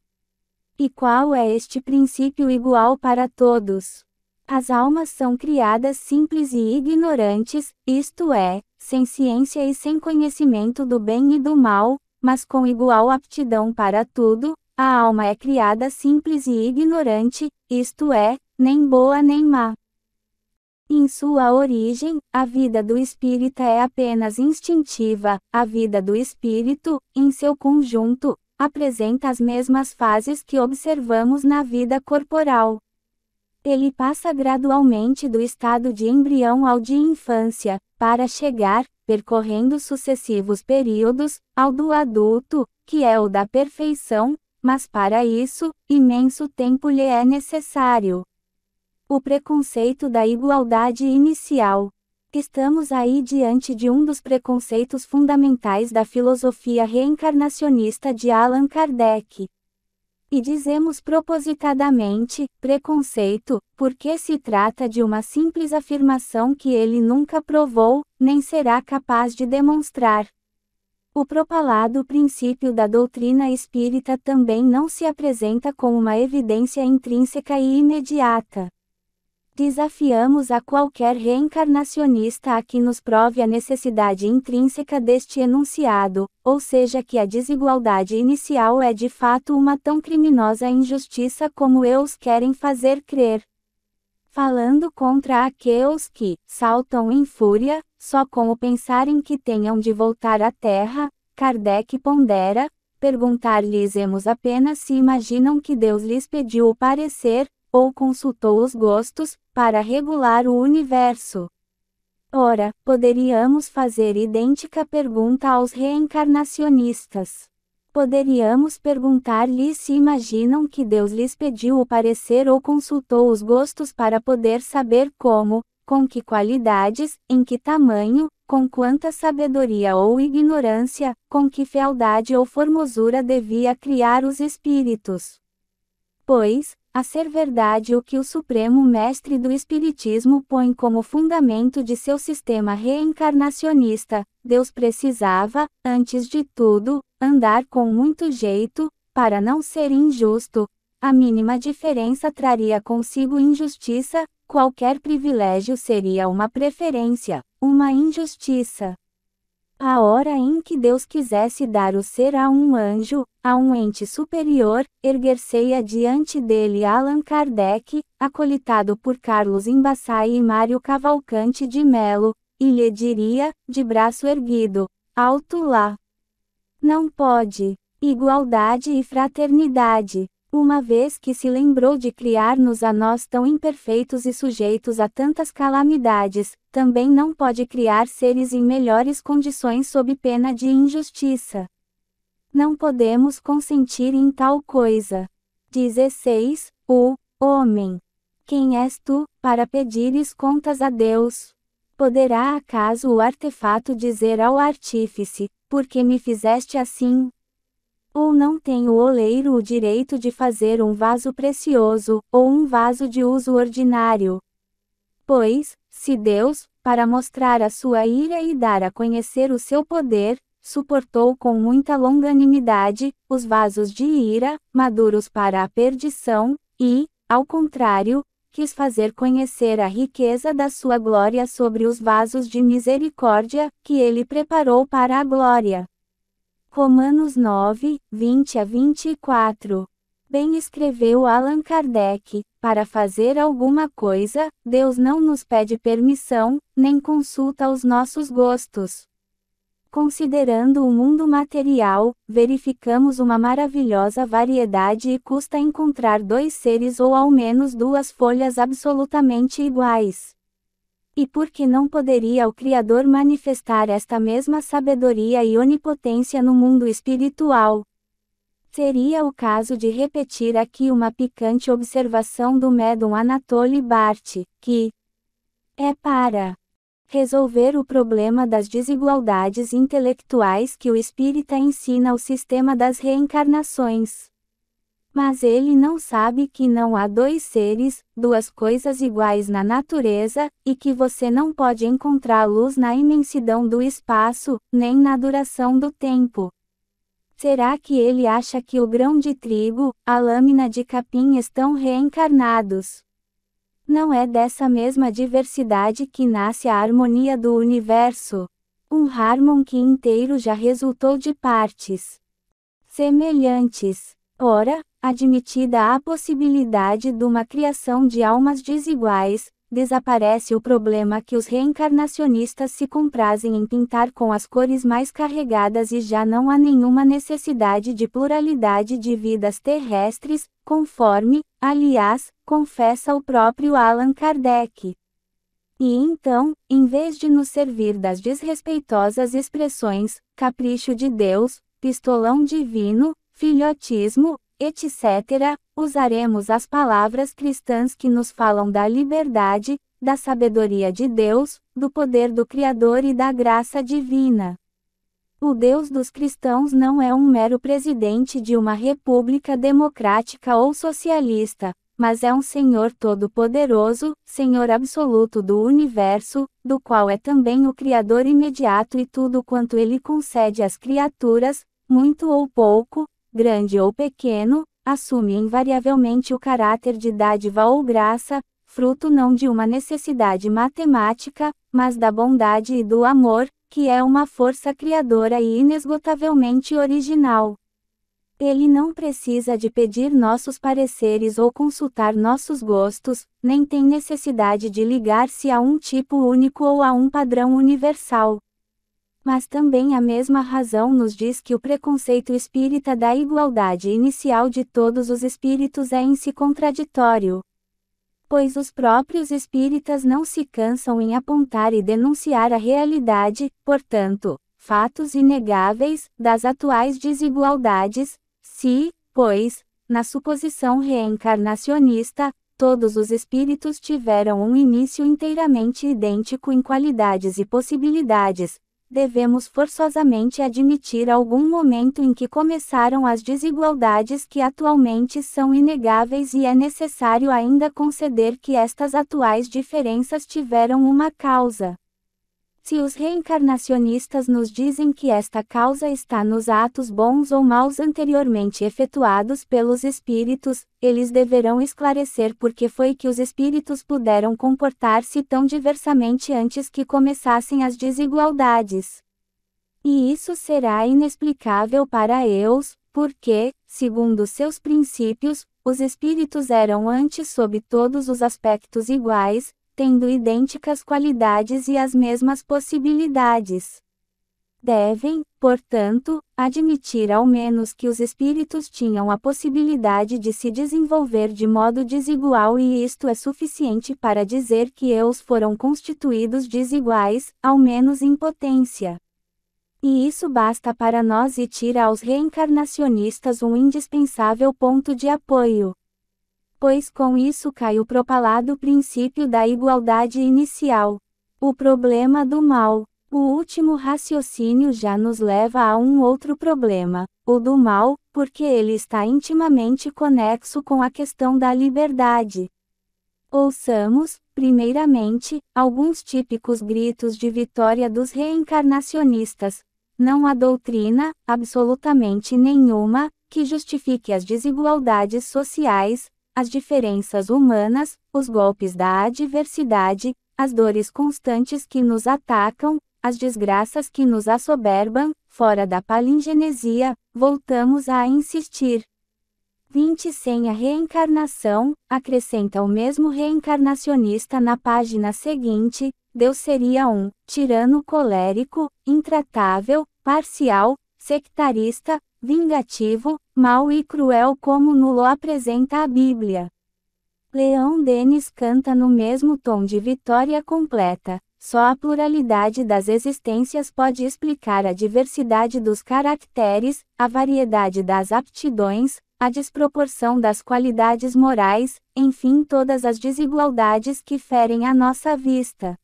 E qual é este princípio igual para todos? As almas são criadas simples e ignorantes, isto é, sem ciência e sem conhecimento do bem e do mal, mas com igual aptidão para tudo. A alma é criada simples e ignorante, isto é, nem boa nem má. Em sua origem, a vida do espírita é apenas instintiva, a vida do espírito, em seu conjunto, apresenta as mesmas fases que observamos na vida corporal. Ele passa gradualmente do estado de embrião ao de infância, para chegar, percorrendo sucessivos períodos, ao do adulto, que é o da perfeição, mas para isso, imenso tempo lhe é necessário. O preconceito da igualdade inicial. Estamos aí diante de um dos preconceitos fundamentais da filosofia reencarnacionista de Allan Kardec. E dizemos propositadamente, preconceito, porque se trata de uma simples afirmação que ele nunca provou, nem será capaz de demonstrar. O propalado princípio da doutrina espírita também não se apresenta com uma evidência intrínseca e imediata. Desafiamos a qualquer reencarnacionista a que nos prove a necessidade intrínseca deste enunciado, ou seja que a desigualdade inicial é de fato uma tão criminosa injustiça como eles querem fazer crer. Falando contra aqueles que saltam em fúria, só com o pensarem que tenham de voltar à Terra, Kardec pondera, perguntar-lhes-emos apenas se imaginam que Deus lhes pediu o parecer, ou consultou os gostos, para regular o universo. Ora, poderíamos fazer idêntica pergunta aos reencarnacionistas. Poderíamos perguntar-lhes se imaginam que Deus lhes pediu o parecer ou consultou os gostos para poder saber como, com que qualidades, em que tamanho, com quanta sabedoria ou ignorância, com que fealdade ou formosura devia criar os espíritos. Pois, a ser verdade o que o Supremo Mestre do Espiritismo põe como fundamento de seu sistema reencarnacionista, Deus precisava, antes de tudo, andar com muito jeito, para não ser injusto. A mínima diferença traria consigo injustiça, qualquer privilégio seria uma preferência, uma injustiça. A hora em que Deus quisesse dar o ser a um anjo, a um ente superior, erguer-se-ia diante dele Allan Kardec, acolitado por Carlos Embassai e Mário Cavalcante de Melo, e lhe diria, de braço erguido, alto lá. Não pode. Igualdade e fraternidade. Uma vez que se lembrou de criar-nos a nós tão imperfeitos e sujeitos a tantas calamidades, também não pode criar seres em melhores condições sob pena de injustiça. Não podemos consentir em tal coisa. 16. O homem. Quem és tu, para pedires contas a Deus? Poderá acaso o artefato dizer ao artífice, por que me fizeste assim? Ou não tem o oleiro o direito de fazer um vaso precioso, ou um vaso de uso ordinário? Pois, se Deus, para mostrar a sua ira e dar a conhecer o seu poder, suportou com muita longanimidade os vasos de ira, maduros para a perdição, e, ao contrário, quis fazer conhecer a riqueza da sua glória sobre os vasos de misericórdia, que ele preparou para a glória. Romanos 9, 20 a 24. Bem escreveu Allan Kardec, para fazer alguma coisa, Deus não nos pede permissão, nem consulta os nossos gostos. Considerando o mundo material, verificamos uma maravilhosa variedade e custa encontrar dois seres ou ao menos duas folhas absolutamente iguais. E por que não poderia o Criador manifestar esta mesma sabedoria e onipotência no mundo espiritual? Seria o caso de repetir aqui uma picante observação do médium Anatoly Barth, que é para resolver o problema das desigualdades intelectuais que o espírita ensina o sistema das reencarnações. Mas ele não sabe que não há dois seres, duas coisas iguais na natureza, e que você não pode encontrá-los na imensidão do espaço, nem na duração do tempo. Será que ele acha que o grão de trigo, a lâmina de capim estão reencarnados? Não é dessa mesma diversidade que nasce a harmonia do universo. Um harmon que inteiro já resultou de partes semelhantes. Ora, admitida a possibilidade de uma criação de almas desiguais, desaparece o problema que os reencarnacionistas se comprazem em pintar com as cores mais carregadas e já não há nenhuma necessidade de pluralidade de vidas terrestres, conforme, aliás, confessa o próprio Allan Kardec. E então, em vez de nos servir das desrespeitosas expressões, capricho de Deus, pistolão divino, filhotismo, etc., usaremos as palavras cristãs que nos falam da liberdade, da sabedoria de Deus, do poder do Criador e da graça divina. O Deus dos cristãos não é um mero presidente de uma república democrática ou socialista, mas é um Senhor todo-poderoso, Senhor absoluto do universo, do qual é também o Criador imediato e tudo quanto ele concede às criaturas, muito ou pouco, grande ou pequeno, assume invariavelmente o caráter de dádiva ou graça, fruto não de uma necessidade matemática, mas da bondade e do amor, que é uma força criadora e inesgotavelmente original. Ele não precisa de pedir nossos pareceres ou consultar nossos gostos, nem tem necessidade de ligar-se a um tipo único ou a um padrão universal. Mas também a mesma razão nos diz que o preconceito espírita da igualdade inicial de todos os espíritos é em si contraditório. Pois os próprios espíritas não se cansam em apontar e denunciar a realidade, portanto, fatos inegáveis, das atuais desigualdades. Se, pois, na suposição reencarnacionista, todos os espíritos tiveram um início inteiramente idêntico em qualidades e possibilidades, devemos forçosamente admitir algum momento em que começaram as desigualdades que atualmente são inegáveis e é necessário ainda conceder que estas atuais diferenças tiveram uma causa. Se os reencarnacionistas nos dizem que esta causa está nos atos bons ou maus anteriormente efetuados pelos espíritos, eles deverão esclarecer por que foi que os espíritos puderam comportar-se tão diversamente antes que começassem as desigualdades. E isso será inexplicável para eles, porque, segundo seus princípios, os espíritos eram antes sob todos os aspectos iguais, tendo idênticas qualidades e as mesmas possibilidades. Devem, portanto, admitir ao menos que os espíritos tinham a possibilidade de se desenvolver de modo desigual e isto é suficiente para dizer que eles foram constituídos desiguais, ao menos em potência. E isso basta para nós e tira aos reencarnacionistas um indispensável ponto de apoio. Pois com isso cai o propalado princípio da igualdade inicial. O problema do mal. O último raciocínio já nos leva a um outro problema, o do mal, porque ele está intimamente conexo com a questão da liberdade. Ouçamos, primeiramente, alguns típicos gritos de vitória dos reencarnacionistas. Não há doutrina, absolutamente nenhuma, que justifique as desigualdades sociais, as diferenças humanas, os golpes da adversidade, as dores constantes que nos atacam, as desgraças que nos assoberbam, fora da palingenesia, voltamos a insistir. 20 Sem a reencarnação, acrescenta o mesmo reencarnacionista na página seguinte, Deus seria um tirano colérico, intratável, parcial, sectarista, vingativo, mau e cruel como nulo apresenta a Bíblia. Leão Denis canta no mesmo tom de vitória completa. Só a pluralidade das existências pode explicar a diversidade dos caracteres, a variedade das aptidões, a desproporção das qualidades morais, enfim todas as desigualdades que ferem a nossa vista.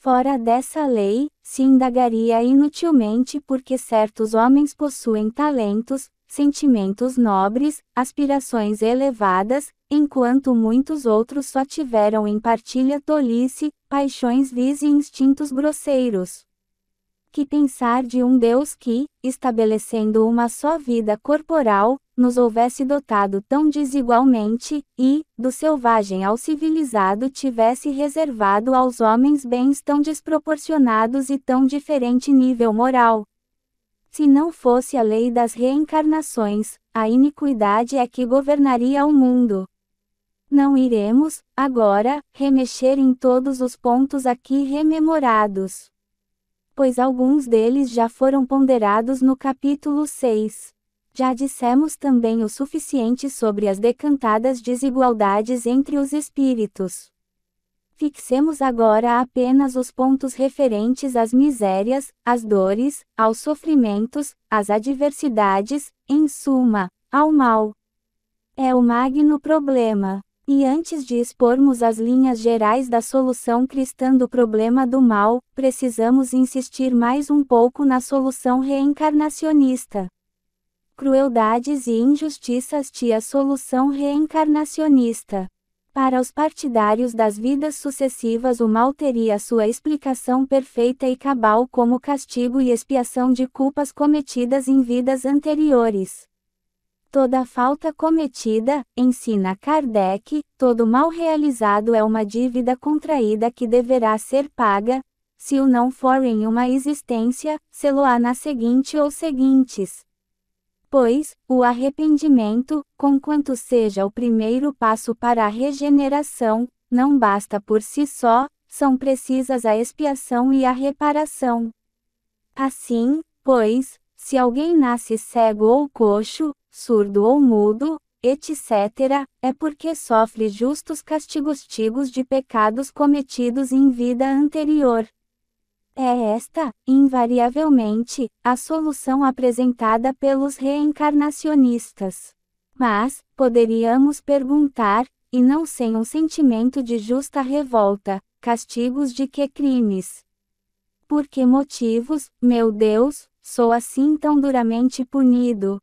Fora dessa lei, se indagaria inutilmente porque certos homens possuem talentos, sentimentos nobres, aspirações elevadas, enquanto muitos outros só tiveram em partilha tolice, paixões vis e instintos grosseiros. Que pensar de um Deus que, estabelecendo uma só vida corporal, nos houvesse dotado tão desigualmente, e, do selvagem ao civilizado tivesse reservado aos homens bens tão desproporcionados e tão diferente nível moral. Se não fosse a lei das reencarnações, a iniquidade é que governaria o mundo. Não iremos, agora, remexer em todos os pontos aqui rememorados, pois alguns deles já foram ponderados no capítulo 6. Já dissemos também o suficiente sobre as decantadas desigualdades entre os espíritos. Fixemos agora apenas os pontos referentes às misérias, às dores, aos sofrimentos, às adversidades, em suma, ao mal. É o magno problema. E antes de expormos as linhas gerais da solução cristã do problema do mal, precisamos insistir mais um pouco na solução reencarnacionista. Crueldades e injustiças a solução reencarnacionista. Para os partidários das vidas sucessivas, o mal teria sua explicação perfeita e cabal como castigo e expiação de culpas cometidas em vidas anteriores. Toda falta cometida, ensina Kardec, todo mal realizado é uma dívida contraída que deverá ser paga, se o não for em uma existência, sê-lo-á na seguinte ou seguintes. Pois, o arrependimento, conquanto seja o primeiro passo para a regeneração, não basta por si só, são precisas a expiação e a reparação. Assim, pois, se alguém nasce cego ou coxo, surdo ou mudo, etc., é porque sofre justos castigos de pecados cometidos em vida anterior. É esta, invariavelmente, a solução apresentada pelos reencarnacionistas. Mas, poderíamos perguntar, e não sem um sentimento de justa revolta, castigos de que crimes? Por que motivos, meu Deus, sou assim tão duramente punido?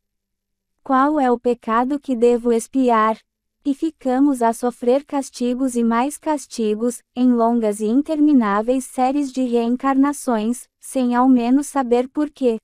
Qual é o pecado que devo expiar? E ficamos a sofrer castigos e mais castigos, em longas e intermináveis séries de reencarnações, sem ao menos saber por quê.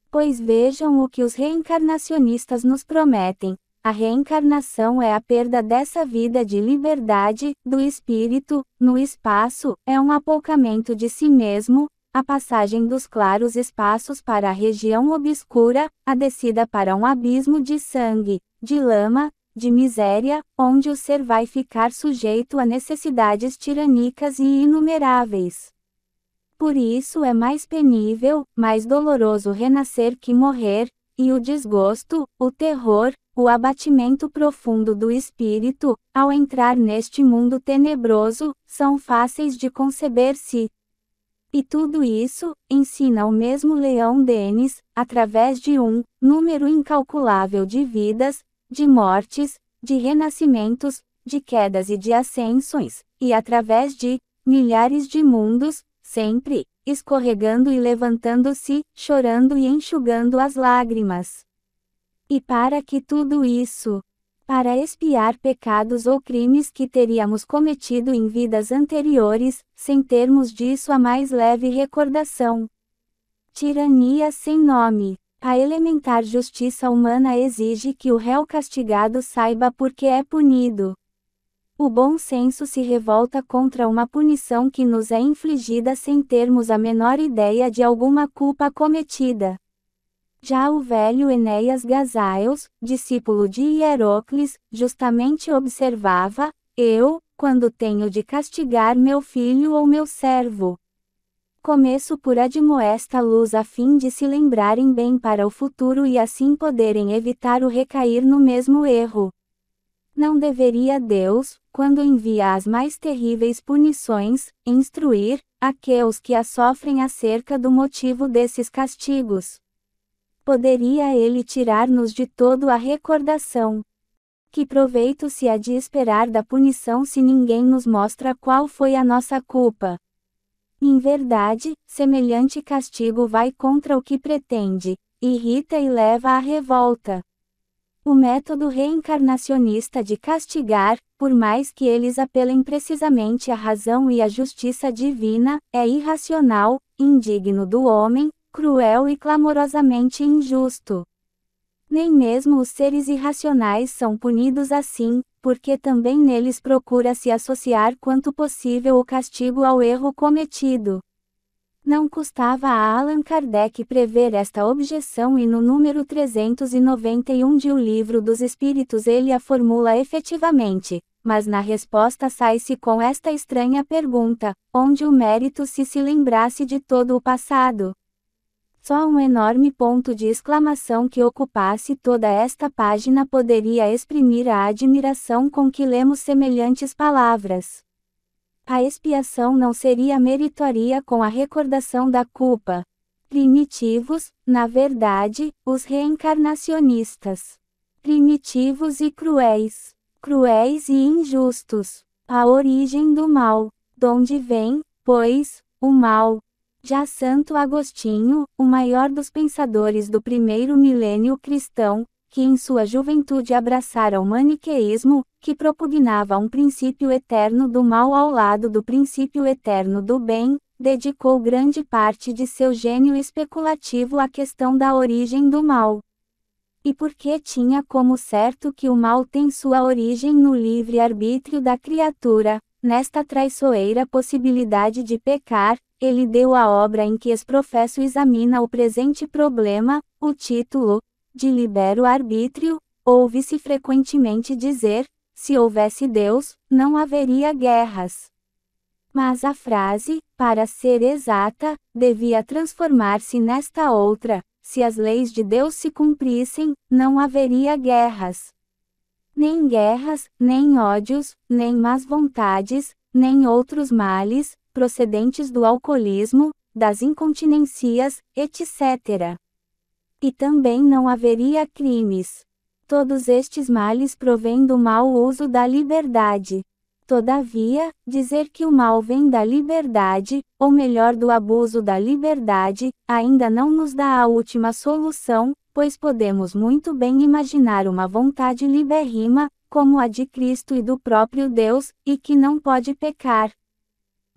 Pois vejam o que os reencarnacionistas nos prometem: a reencarnação é a perda dessa vida de liberdade, do espírito, no espaço, é um apoucamento de si mesmo, a passagem dos claros espaços para a região obscura, a descida para um abismo de sangue, de lama, de miséria, onde o ser vai ficar sujeito a necessidades tirânicas e inumeráveis. Por isso é mais penível, mais doloroso renascer que morrer, e o desgosto, o terror, o abatimento profundo do espírito, ao entrar neste mundo tenebroso, são fáceis de conceber-se. E tudo isso, ensina o mesmo Leon Denis, através de um número incalculável de vidas, de mortes, de renascimentos, de quedas e de ascensões, e através de milhares de mundos, sempre, escorregando e levantando-se, chorando e enxugando as lágrimas. E para que tudo isso? Para expiar pecados ou crimes que teríamos cometido em vidas anteriores, sem termos disso a mais leve recordação. Tirania sem nome. A elementar justiça humana exige que o réu castigado saiba por que é punido. O bom senso se revolta contra uma punição que nos é infligida sem termos a menor ideia de alguma culpa cometida. Já o velho Enéas Gazaels, discípulo de Hierócles, justamente observava: eu, quando tenho de castigar meu filho ou meu servo, começo por admoesta-los a fim de se lembrarem bem para o futuro e assim poderem evitar o recair no mesmo erro. Não deveria Deus, quando envia as mais terríveis punições, instruir aqueles que a sofrem acerca do motivo desses castigos? Poderia ele tirar-nos de todo a recordação? Que proveito se há de esperar da punição se ninguém nos mostra qual foi a nossa culpa? Em verdade, semelhante castigo vai contra o que pretende, irrita e leva à revolta. O método reencarnacionista de castigar, por mais que eles apelem precisamente à razão e à justiça divina, é irracional, indigno do homem, cruel e clamorosamente injusto. Nem mesmo os seres irracionais são punidos assim, porque também neles procura-se associar quanto possível o castigo ao erro cometido. Não custava a Allan Kardec prever esta objeção e no número 391 de O Livro dos Espíritos ele a formula efetivamente, mas na resposta sai-se com esta estranha pergunta: onde o mérito se lembrasse de todo o passado? Só um enorme ponto de exclamação que ocupasse toda esta página poderia exprimir a admiração com que lemos semelhantes palavras. A expiação não seria meritoria com a recordação da culpa. Primitivos, na verdade, os reencarnacionistas. Primitivos e cruéis. Cruéis e injustos. A origem do mal. Donde vem, pois, o mal? Já Santo Agostinho, o maior dos pensadores do primeiro milênio cristão, que em sua juventude abraçara o maniqueísmo, que propugnava um princípio eterno do mal ao lado do princípio eterno do bem, dedicou grande parte de seu gênio especulativo à questão da origem do mal. E porque tinha como certo que o mal tem sua origem no livre-arbítrio da criatura, nesta traiçoeira possibilidade de pecar, ele deu à obra em que exprofesso examina o presente problema, o título, de libero-arbítrio. Ouve-se frequentemente dizer, se houvesse Deus, não haveria guerras. Mas a frase, para ser exata, devia transformar-se nesta outra, se as leis de Deus se cumprissem, não haveria guerras. Nem guerras, nem ódios, nem más vontades, nem outros males, procedentes do alcoolismo, das incontinências, etc. E também não haveria crimes. Todos estes males provêm do mau uso da liberdade. Todavia, dizer que o mal vem da liberdade, ou melhor do abuso da liberdade, ainda não nos dá a última solução, pois podemos muito bem imaginar uma vontade libérrima, como a de Cristo e do próprio Deus, e que não pode pecar.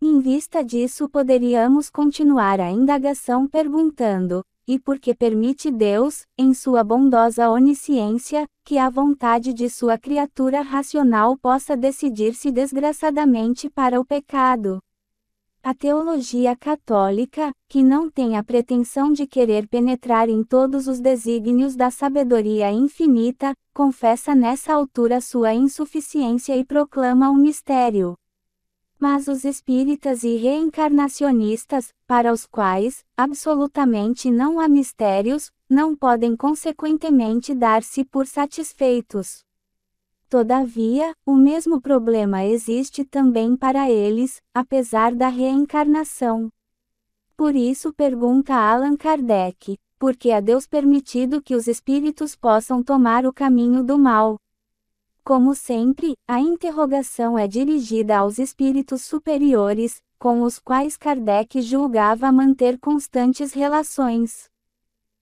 Em vista disso poderíamos continuar a indagação perguntando, e por que permite Deus, em sua bondosa onisciência, que a vontade de sua criatura racional possa decidir-se desgraçadamente para o pecado? A teologia católica, que não tem a pretensão de querer penetrar em todos os desígnios da sabedoria infinita, confessa nessa altura sua insuficiência e proclama um mistério. Mas os espíritas e reencarnacionistas, para os quais, absolutamente não há mistérios, não podem consequentemente dar-se por satisfeitos. Todavia, o mesmo problema existe também para eles, apesar da reencarnação. Por isso pergunta Allan Kardec, por que a Deus permitido que os espíritos possam tomar o caminho do mal? Como sempre, a interrogação é dirigida aos espíritos superiores, com os quais Kardec julgava manter constantes relações.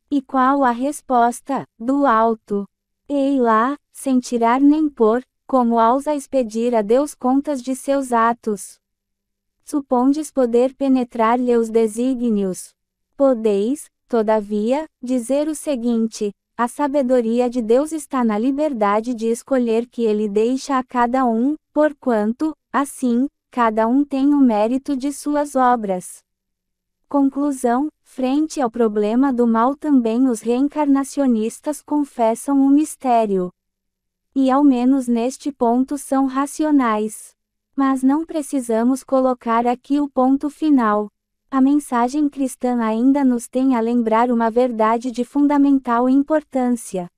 E qual a resposta? Do alto. Ei lá, sem tirar nem pôr, como ousa expedir a Deus contas de seus atos. Supondes poder penetrar-lhe os desígnios? Podeis, todavia, dizer o seguinte: a sabedoria de Deus está na liberdade de escolher que ele deixa a cada um, porquanto, assim, cada um tem o mérito de suas obras. Conclusão: frente ao problema do mal também os reencarnacionistas confessam um mistério. E ao menos neste ponto são racionais. Mas não precisamos colocar aqui o ponto final. A mensagem cristã ainda nos tem a lembrar uma verdade de fundamental importância.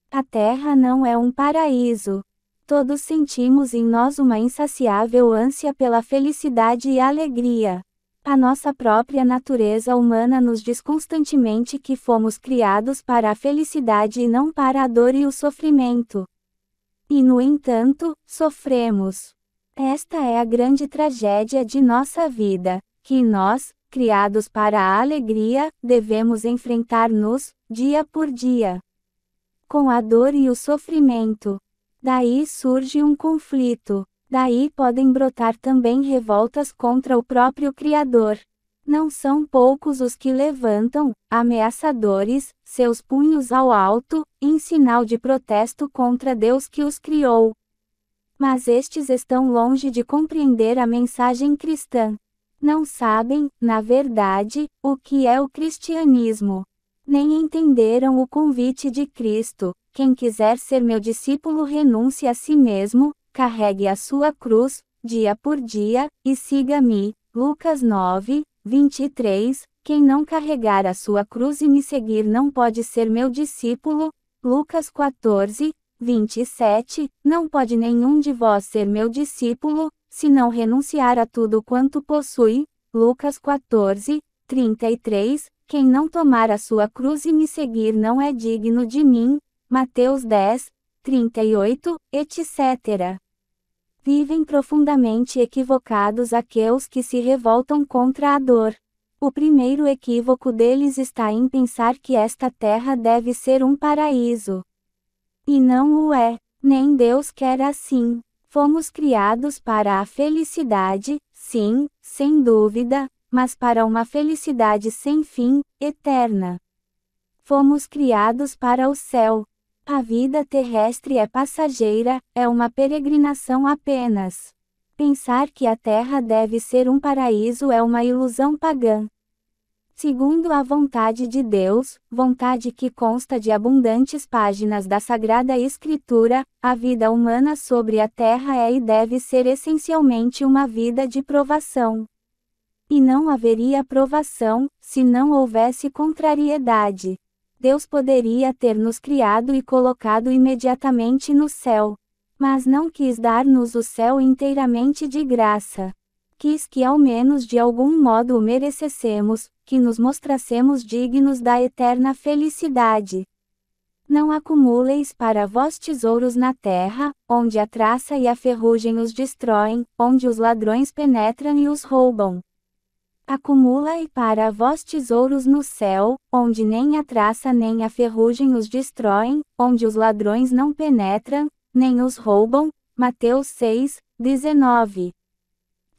A Terra não é um paraíso. Todos sentimos em nós uma insaciável ânsia pela felicidade e alegria. A nossa própria natureza humana nos diz constantemente que fomos criados para a felicidade e não para a dor e o sofrimento. E no entanto, sofremos. Esta é a grande tragédia de nossa vida, que nós, criados para a alegria, devemos enfrentar-nos, dia por dia, com a dor e o sofrimento. Daí surge um conflito. Daí podem brotar também revoltas contra o próprio Criador. Não são poucos os que levantam, ameaçadores, seus punhos ao alto, em sinal de protesto contra Deus que os criou. Mas estes estão longe de compreender a mensagem cristã. Não sabem, na verdade, o que é o cristianismo. Nem entenderam o convite de Cristo: quem quiser ser meu discípulo renuncie a si mesmo, carregue a sua cruz, dia por dia, e siga-me. Lucas 9, 23, Quem não carregar a sua cruz e me seguir não pode ser meu discípulo. Lucas 14, 27. Não pode nenhum de vós ser meu discípulo, se não renunciar a tudo quanto possui. Lucas 14, 33. Quem não tomar a sua cruz e me seguir não é digno de mim. Mateus 10, 38, etc. Vivem profundamente equivocados aqueles que se revoltam contra a dor. O primeiro equívoco deles está em pensar que esta terra deve ser um paraíso. E não o é, nem Deus quer assim. Fomos criados para a felicidade, sim, sem dúvida, mas para uma felicidade sem fim, eterna. Fomos criados para o céu. A vida terrestre é passageira, é uma peregrinação apenas. Pensar que a terra deve ser um paraíso é uma ilusão pagã. Segundo a vontade de Deus, vontade que consta de abundantes páginas da Sagrada Escritura, a vida humana sobre a terra é e deve ser essencialmente uma vida de provação. E não haveria provação, se não houvesse contrariedade. Deus poderia ter nos criado e colocado imediatamente no céu. Mas não quis dar-nos o céu inteiramente de graça. Quis que ao menos de algum modo o merecêssemos, que nos mostrassemos dignos da eterna felicidade. Não acumuleis para vós tesouros na terra, onde a traça e a ferrugem os destroem, onde os ladrões penetram e os roubam. Acumulai para vós tesouros no céu, onde nem a traça nem a ferrugem os destroem, onde os ladrões não penetram, nem os roubam. Mateus 6, 19.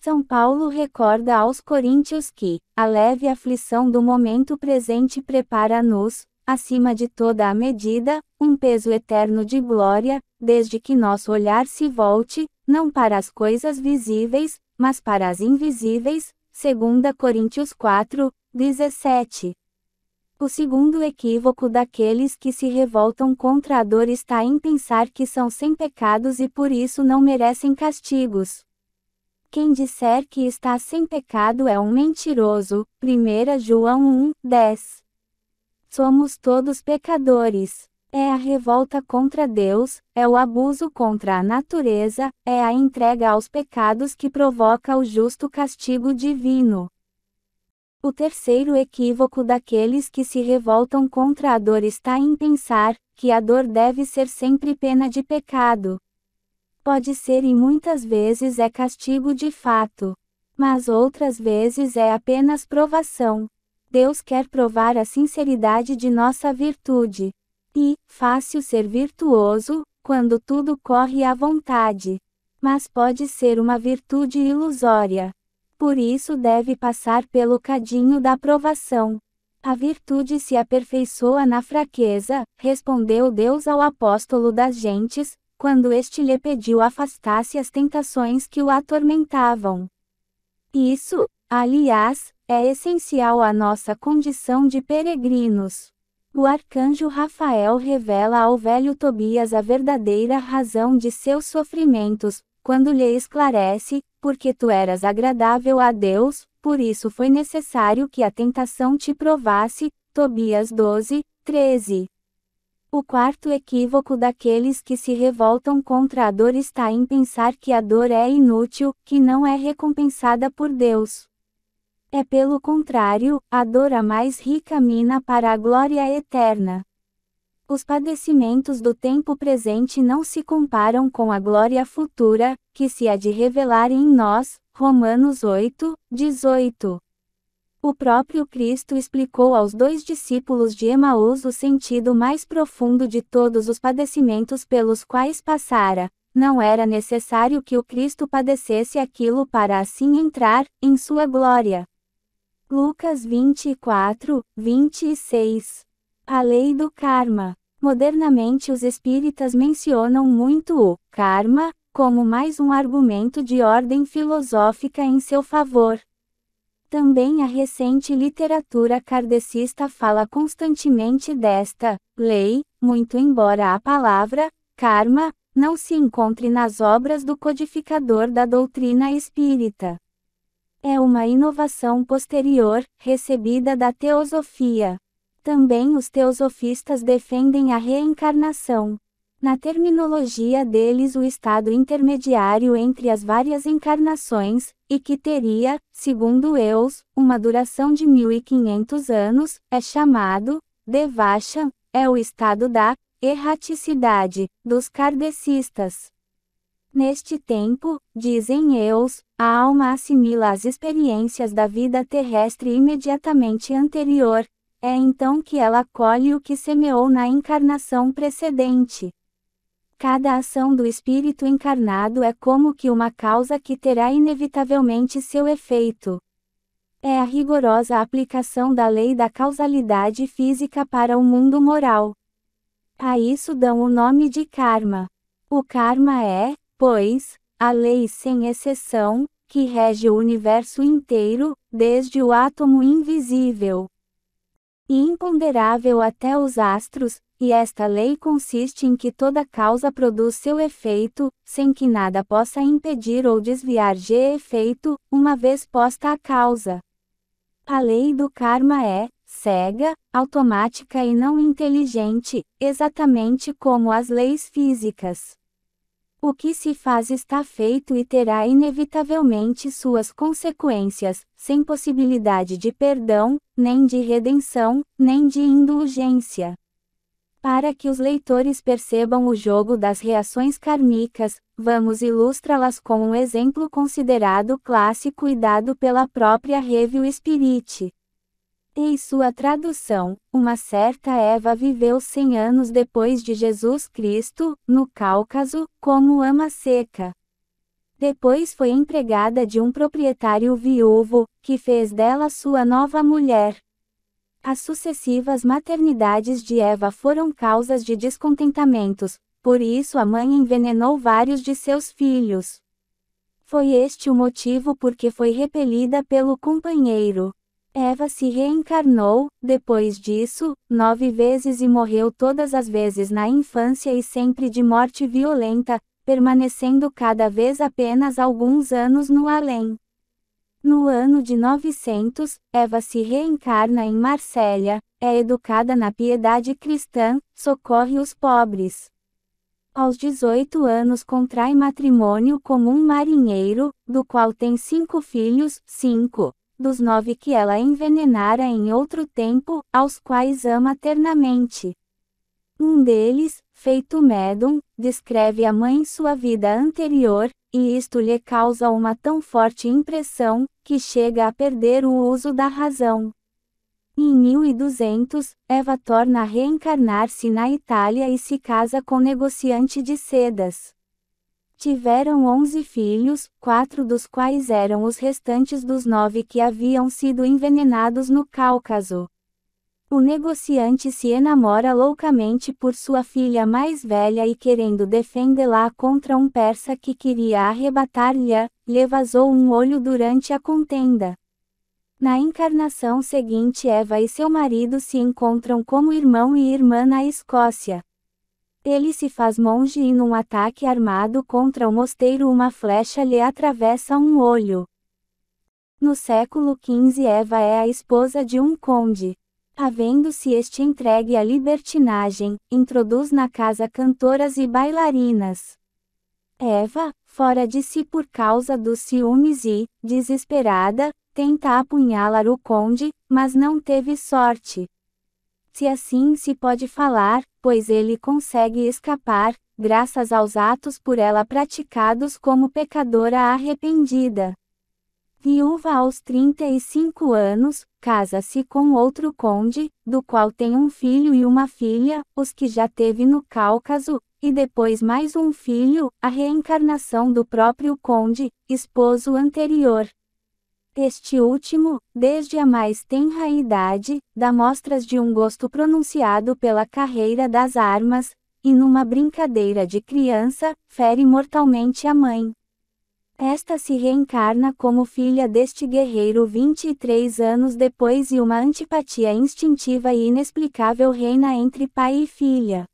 São Paulo recorda aos coríntios que a leve aflição do momento presente prepara-nos, acima de toda a medida, um peso eterno de glória, desde que nosso olhar se volte, não para as coisas visíveis, mas para as invisíveis. 2 Coríntios 4, 17. O segundo equívoco daqueles que se revoltam contra a dor está em pensar que são sem pecados e por isso não merecem castigos. Quem disser que está sem pecado é um mentiroso. 1 João 1, 10. Somos todos pecadores. É a revolta contra Deus, é o abuso contra a natureza, é a entrega aos pecados que provoca o justo castigo divino. O terceiro equívoco daqueles que se revoltam contra a dor está em pensar que a dor deve ser sempre pena de pecado. Pode ser e muitas vezes é castigo de fato. Mas outras vezes é apenas provação. Deus quer provar a sinceridade de nossa virtude. E, fácil ser virtuoso, quando tudo corre à vontade. Mas pode ser uma virtude ilusória. Por isso deve passar pelo cadinho da provação. A virtude se aperfeiçoa na fraqueza, respondeu Deus ao apóstolo das gentes, quando este lhe pediu afastasse as tentações que o atormentavam. Isso, aliás, é essencial à nossa condição de peregrinos. O arcanjo Rafael revela ao velho Tobias a verdadeira razão de seus sofrimentos, quando lhe esclarece, porque tu eras agradável a Deus, por isso foi necessário que a tentação te provasse. Tobias 12, 13. O quarto equívoco daqueles que se revoltam contra a dor está em pensar que a dor é inútil, que não é recompensada por Deus. É pelo contrário, a dor a mais rica mina para a glória eterna. Os padecimentos do tempo presente não se comparam com a glória futura, que se há de revelar em nós. Romanos 8, 18. O próprio Cristo explicou aos 2 discípulos de Emaús o sentido mais profundo de todos os padecimentos pelos quais passara. Não era necessário que o Cristo padecesse aquilo para assim entrar em sua glória. Lucas 24, 26. A lei do karma. Modernamente os espíritas mencionam muito o karma como mais um argumento de ordem filosófica em seu favor. Também a recente literatura kardecista fala constantemente desta lei, muito embora a palavra karma não se encontre nas obras do codificador da doutrina espírita. É uma inovação posterior, recebida da teosofia. Também os teosofistas defendem a reencarnação. Na terminologia deles, o estado intermediário entre as várias encarnações, e que teria, segundo eles, uma duração de 1500 anos, é chamado Devachan, é o estado da erraticidade dos kardecistas. Neste tempo, dizem eles, a alma assimila as experiências da vida terrestre imediatamente anterior, é então que ela colhe o que semeou na encarnação precedente. Cada ação do espírito encarnado é como que uma causa que terá inevitavelmente seu efeito. É a rigorosa aplicação da lei da causalidade física para o mundo moral. A isso dão o nome de karma. O karma é, pois, a lei sem exceção, que rege o universo inteiro, desde o átomo invisível e imponderável até os astros, e esta lei consiste em que toda causa produz seu efeito, sem que nada possa impedir ou desviar de efeito, uma vez posta a causa. A lei do karma é cega, automática e não inteligente, exatamente como as leis físicas. O que se faz está feito e terá inevitavelmente suas consequências, sem possibilidade de perdão, nem de redenção, nem de indulgência. Para que os leitores percebam o jogo das reações kármicas, vamos ilustrá-las com um exemplo considerado clássico e dado pela própria Review Spirit. Em sua tradução, uma certa Eva viveu 100 anos depois de Jesus Cristo, no Cáucaso, como ama seca. Depois foi empregada de um proprietário viúvo, que fez dela sua nova mulher. As sucessivas maternidades de Eva foram causas de descontentamentos, por isso a mãe envenenou vários de seus filhos. Foi este o motivo por que foi repelida pelo companheiro. Eva se reencarnou, depois disso, 9 vezes e morreu todas as vezes na infância e sempre de morte violenta, permanecendo cada vez apenas alguns anos no além. No ano de 900, Eva se reencarna em Marsella, é educada na piedade cristã, socorre os pobres. Aos 18 anos contrai matrimônio com um marinheiro, do qual tem 5 filhos, 5 dos 9 que ela envenenara em outro tempo, aos quais ama ternamente. Um deles, feito médium, descreve a mãe sua vida anterior, e isto lhe causa uma tão forte impressão, que chega a perder o uso da razão. Em 1200, Eva torna a reencarnar-se na Itália e se casa com negociante de sedas. Tiveram 11 filhos, 4 dos quais eram os restantes dos 9 que haviam sido envenenados no Cáucaso. O negociante se enamora loucamente por sua filha mais velha e querendo defendê-la contra um persa que queria arrebatar-lhe, lhe vazou um olho durante a contenda. Na encarnação seguinte, Eva e seu marido se encontram como irmão e irmã na Escócia. Ele se faz monge e num ataque armado contra o mosteiro uma flecha lhe atravessa um olho. No século XV Eva é a esposa de um conde. Havendo-se este entregue à libertinagem, introduz na casa cantoras e bailarinas. Eva, fora de si por causa dos ciúmes e, desesperada, tenta apunhalar o conde, mas não teve sorte. Se assim se pode falar, pois ele consegue escapar, graças aos atos por ela praticados como pecadora arrependida. Viúva aos 35 anos, casa-se com outro conde, do qual tem um filho e uma filha, os que já teve no Cáucaso, e depois mais um filho, a reencarnação do próprio conde, esposo anterior. Este último, desde a mais tenra idade, dá mostras de um gosto pronunciado pela carreira das armas, e numa brincadeira de criança, fere mortalmente a mãe. Esta se reencarna como filha deste guerreiro 23 anos depois e uma antipatia instintiva e inexplicável reina entre pai e filha.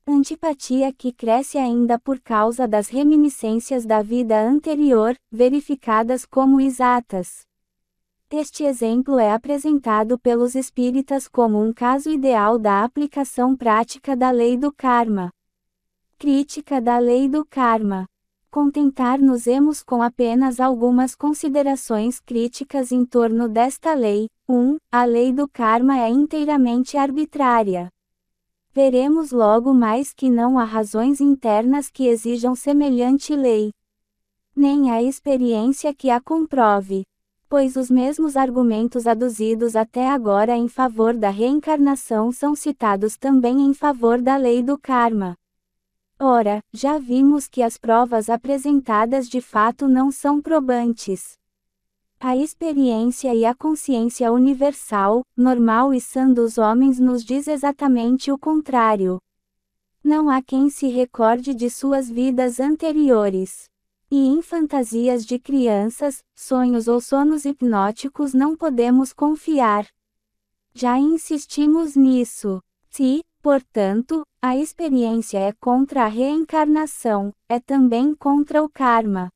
Antipatia que cresce ainda por causa das reminiscências da vida anterior, verificadas como exatas. Este exemplo é apresentado pelos espíritas como um caso ideal da aplicação prática da lei do karma. Crítica da lei do karma. Contentar-nos-emos com apenas algumas considerações críticas em torno desta lei. 1. A lei do karma é inteiramente arbitrária. Veremos logo mais que não há razões internas que exijam semelhante lei. Nem a experiência que a comprove. Pois os mesmos argumentos aduzidos até agora em favor da reencarnação são citados também em favor da lei do karma. Ora, já vimos que as provas apresentadas de fato não são probantes. A experiência e a consciência universal, normal e sã dos homens nos diz exatamente o contrário. Não há quem se recorde de suas vidas anteriores. E em fantasias de crianças, sonhos ou sonos hipnóticos não podemos confiar. Já insistimos nisso. Se, portanto, a experiência é contra a reencarnação, é também contra o karma.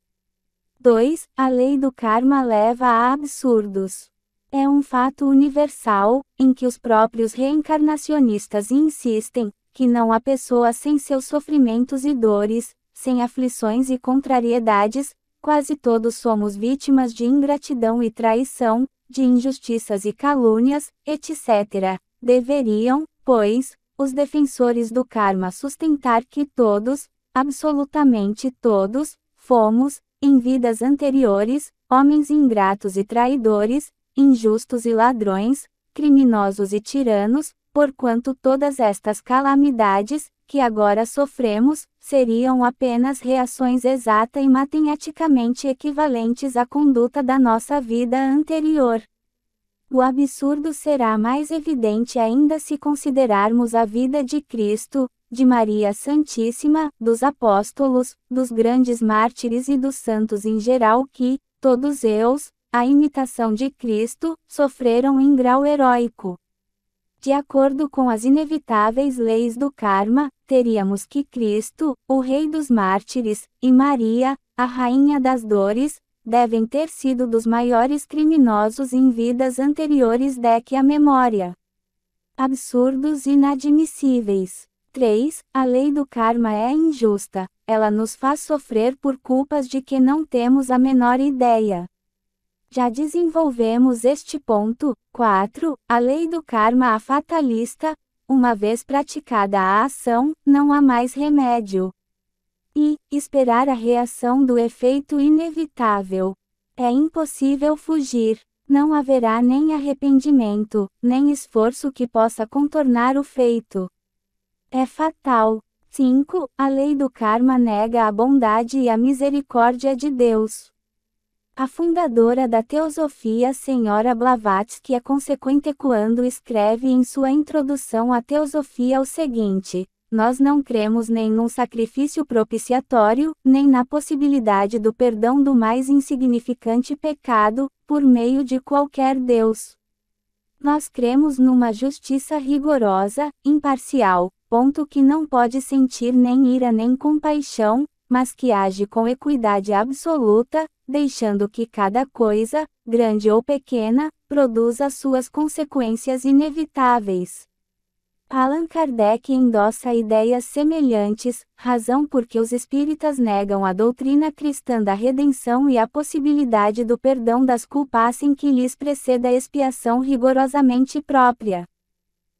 2. A lei do karma leva a absurdos. É um fato universal, em que os próprios reencarnacionistas insistem, que não há pessoa sem seus sofrimentos e dores, sem aflições e contrariedades, quase todos somos vítimas de ingratidão e traição, de injustiças e calúnias, etc. Deveriam, pois, os defensores do karma sustentar que todos, absolutamente todos, fomos, em vidas anteriores, homens ingratos e traidores, injustos e ladrões, criminosos e tiranos, porquanto todas estas calamidades, que agora sofremos, seriam apenas reações exata e matematicamente equivalentes à conduta da nossa vida anterior. O absurdo será mais evidente ainda se considerarmos a vida de Cristo, de Maria Santíssima, dos apóstolos, dos grandes mártires e dos santos em geral que, todos eles, à imitação de Cristo, sofreram em grau heróico. De acordo com as inevitáveis leis do karma, teríamos que Cristo, o Rei dos Mártires, e Maria, a Rainha das Dores, devem ter sido dos maiores criminosos em vidas anteriores que a memória. Absurdos inadmissíveis. 3. A lei do karma é injusta, ela nos faz sofrer por culpas de que não temos a menor ideia. Já desenvolvemos este ponto. 4. A lei do karma é fatalista, uma vez praticada a ação, não há mais remédio. E, esperar a reação do efeito inevitável. É impossível fugir, não haverá nem arrependimento, nem esforço que possa contornar o feito. É fatal. 5. A lei do karma nega a bondade e a misericórdia de Deus. A fundadora da Teosofia, Senhora Blavatsky, consequente quando escreve em sua introdução à Teosofia o seguinte: nós não cremos nem num sacrifício propiciatório, nem na possibilidade do perdão do mais insignificante pecado, por meio de qualquer Deus. Nós cremos numa justiça rigorosa, imparcial, ponto que não pode sentir nem ira nem compaixão, mas que age com equidade absoluta, deixando que cada coisa, grande ou pequena, produza suas consequências inevitáveis. Allan Kardec endossa ideias semelhantes, razão por que os espíritas negam a doutrina cristã da redenção e a possibilidade do perdão das culpas sem que lhes preceda a expiação rigorosamente própria.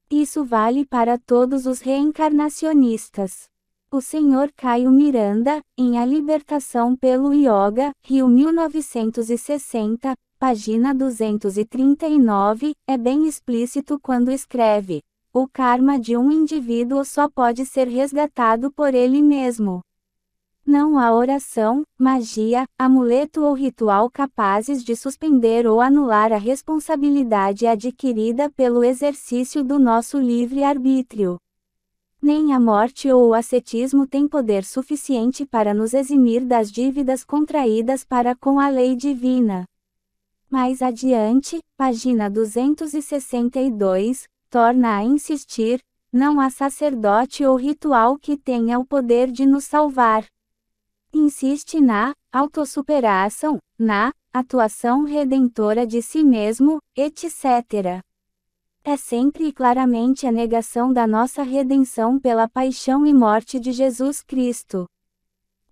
Isso vale para todos os reencarnacionistas. O Sr. Caio Miranda, em A Libertação pelo Yoga, Rio 1960, página 239, é bem explícito quando escreve: o karma de um indivíduo só pode ser resgatado por ele mesmo. Não há oração, magia, amuleto ou ritual capazes de suspender ou anular a responsabilidade adquirida pelo exercício do nosso livre-arbítrio. Nem a morte ou o ascetismo têm poder suficiente para nos eximir das dívidas contraídas para com a lei divina. Mais adiante, página 262, torna a insistir: Não há sacerdote ou ritual que tenha o poder de nos salvar. Insiste na autossuperação, na atuação redentora de si mesmo, etc. É sempre e claramente a negação da nossa redenção pela paixão e morte de Jesus Cristo.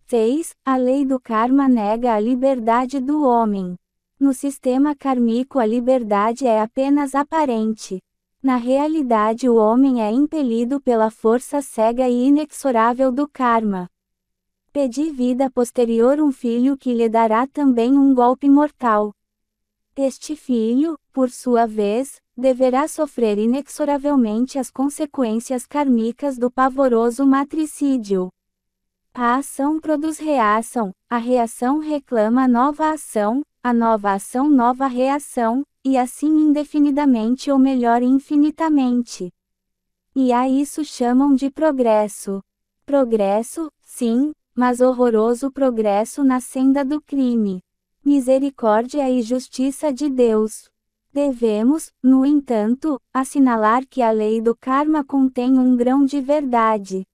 6. A lei do karma nega a liberdade do homem. No sistema kármico a liberdade é apenas aparente. Na realidade o homem é impelido pela força cega e inexorável do karma. Pedi vida posterior um filho que lhe dará também um golpe mortal. Este filho, por sua vez, deverá sofrer inexoravelmente as consequências kármicas do pavoroso matricídio. A ação produz reação, a reação reclama nova ação, a nova ação nova reação, e assim indefinidamente ou melhor infinitamente. E a isso chamam de progresso. Progresso, sim, mas horroroso progresso na senda do crime. Misericórdia e justiça de Deus. Devemos, no entanto, assinalar que a lei do karma contém um grão de verdade.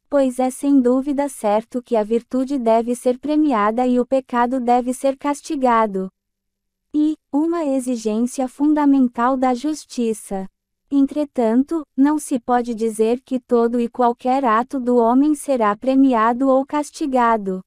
Pois é sem dúvida certo que a virtude deve ser premiada e o pecado deve ser castigado. E, uma exigência fundamental da justiça. Entretanto, não se pode dizer que todo e qualquer ato do homem será premiado ou castigado.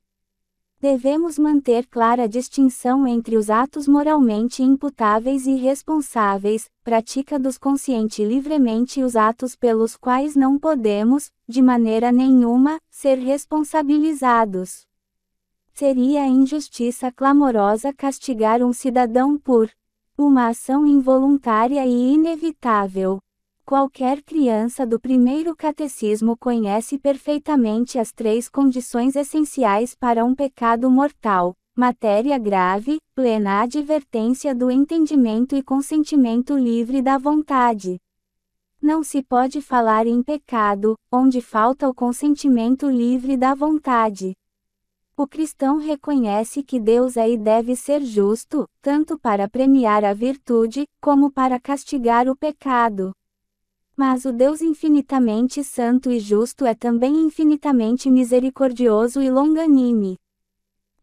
Devemos manter clara distinção entre os atos moralmente imputáveis e responsáveis, pratica-dos consciente livremente e os atos pelos quais não podemos, de maneira nenhuma, ser responsabilizados. Seria injustiça clamorosa castigar um cidadão por uma ação involuntária e inevitável. Qualquer criança do primeiro catecismo conhece perfeitamente as 3 condições essenciais para um pecado mortal: matéria grave, plena advertência do entendimento e consentimento livre da vontade. Não se pode falar em pecado, onde falta o consentimento livre da vontade. O cristão reconhece que Deus é e deve ser justo, tanto para premiar a virtude, como para castigar o pecado. Mas o Deus infinitamente santo e justo é também infinitamente misericordioso e longânime.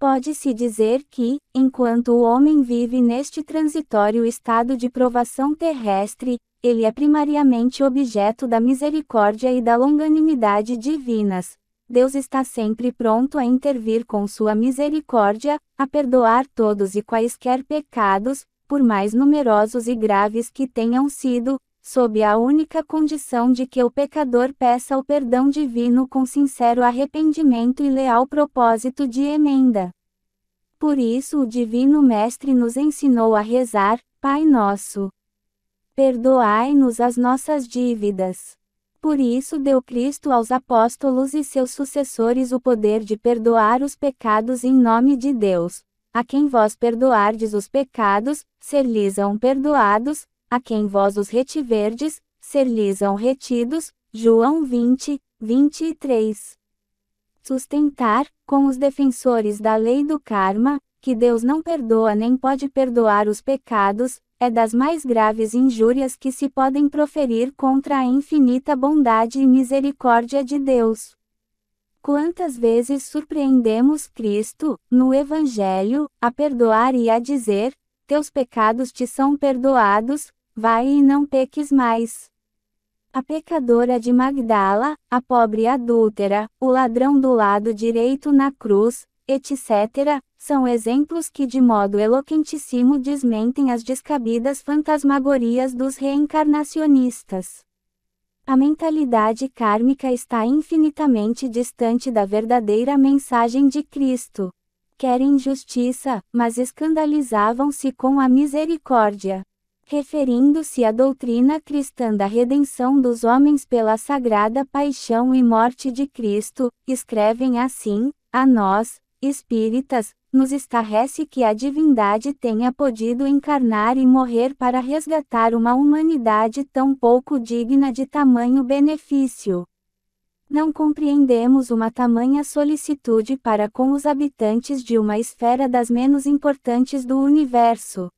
Pode-se dizer que, enquanto o homem vive neste transitório estado de provação terrestre, ele é primariamente objeto da misericórdia e da longanimidade divinas. Deus está sempre pronto a intervir com sua misericórdia, a perdoar todos e quaisquer pecados, por mais numerosos e graves que tenham sido, sob a única condição de que o pecador peça o perdão divino com sincero arrependimento e leal propósito de emenda. Por isso o Divino Mestre nos ensinou a rezar: Pai Nosso, perdoai-nos as nossas dívidas. Por isso deu Cristo aos apóstolos e seus sucessores o poder de perdoar os pecados em nome de Deus. A quem vós perdoardes os pecados, ser-lhes-ão perdoados, a quem vós os retiverdes, ser-lhes-ão retidos. João 20, 23. Sustentar, com os defensores da lei do karma, que Deus não perdoa nem pode perdoar os pecados, é das mais graves injúrias que se podem proferir contra a infinita bondade e misericórdia de Deus. Quantas vezes surpreendemos Cristo, no Evangelho, a perdoar e a dizer: teus pecados te são perdoados, vai e não peques mais. A pecadora de Magdala, a pobre adúltera, o ladrão do lado direito na cruz, etc., são exemplos que de modo eloquentíssimo desmentem as descabidas fantasmagorias dos reencarnacionistas. A mentalidade kármica está infinitamente distante da verdadeira mensagem de Cristo. Querem justiça, mas escandalizavam-se com a misericórdia. Referindo-se à doutrina cristã da redenção dos homens pela sagrada paixão e morte de Cristo, escrevem assim: a nós, espíritas, nos estarrece que a divindade tenha podido encarnar e morrer para resgatar uma humanidade tão pouco digna de tamanho benefício. Não compreendemos uma tamanha solicitude para com os habitantes de uma esfera das menos importantes do universo.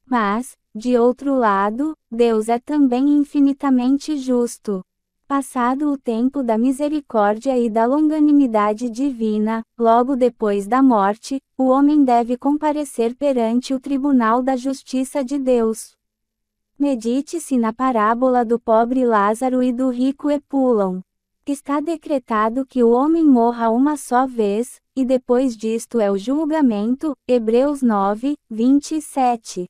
Mas, de outro lado, Deus é também infinitamente justo. Passado o tempo da misericórdia e da longanimidade divina, logo depois da morte, o homem deve comparecer perante o tribunal da justiça de Deus. Medite-se na parábola do pobre Lázaro e do rico Epulão. Está decretado que o homem morra uma só vez, e depois disto é o julgamento, Hebreus 9, 27.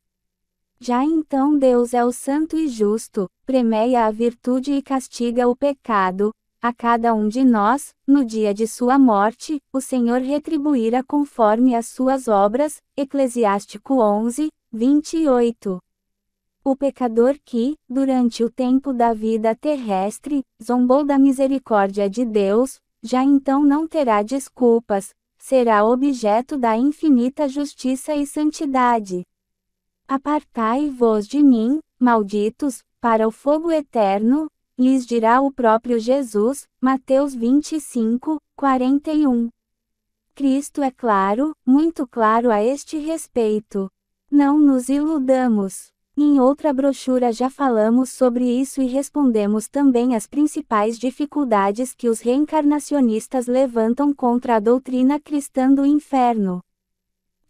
Já então Deus é o santo e justo, premia a virtude e castiga o pecado. A cada um de nós, no dia de sua morte, o Senhor retribuirá conforme as suas obras, Eclesiástico 11, 28. O pecador que, durante o tempo da vida terrestre, zombou da misericórdia de Deus, já então não terá desculpas, será objeto da infinita justiça e santidade. Apartai-vos de mim, malditos, para o fogo eterno, lhes dirá o próprio Jesus, Mateus 25, 41. Cristo é claro, muito claro a este respeito. Não nos iludamos. Em outra brochura já falamos sobre isso e respondemos também às principais dificuldades que os reencarnacionistas levantam contra a doutrina cristã do inferno.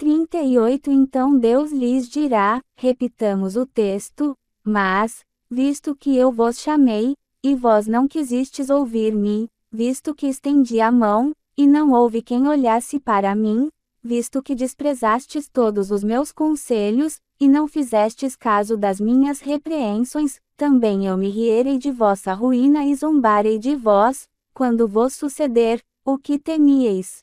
38 Então Deus lhes dirá, repitamos o texto, mas, visto que eu vos chamei, e vós não quisestes ouvir-me, visto que estendi a mão, e não houve quem olhasse para mim, visto que desprezastes todos os meus conselhos, e não fizestes caso das minhas repreensões, também eu me rierei de vossa ruína e zombarei de vós, quando vos suceder, o que temieis.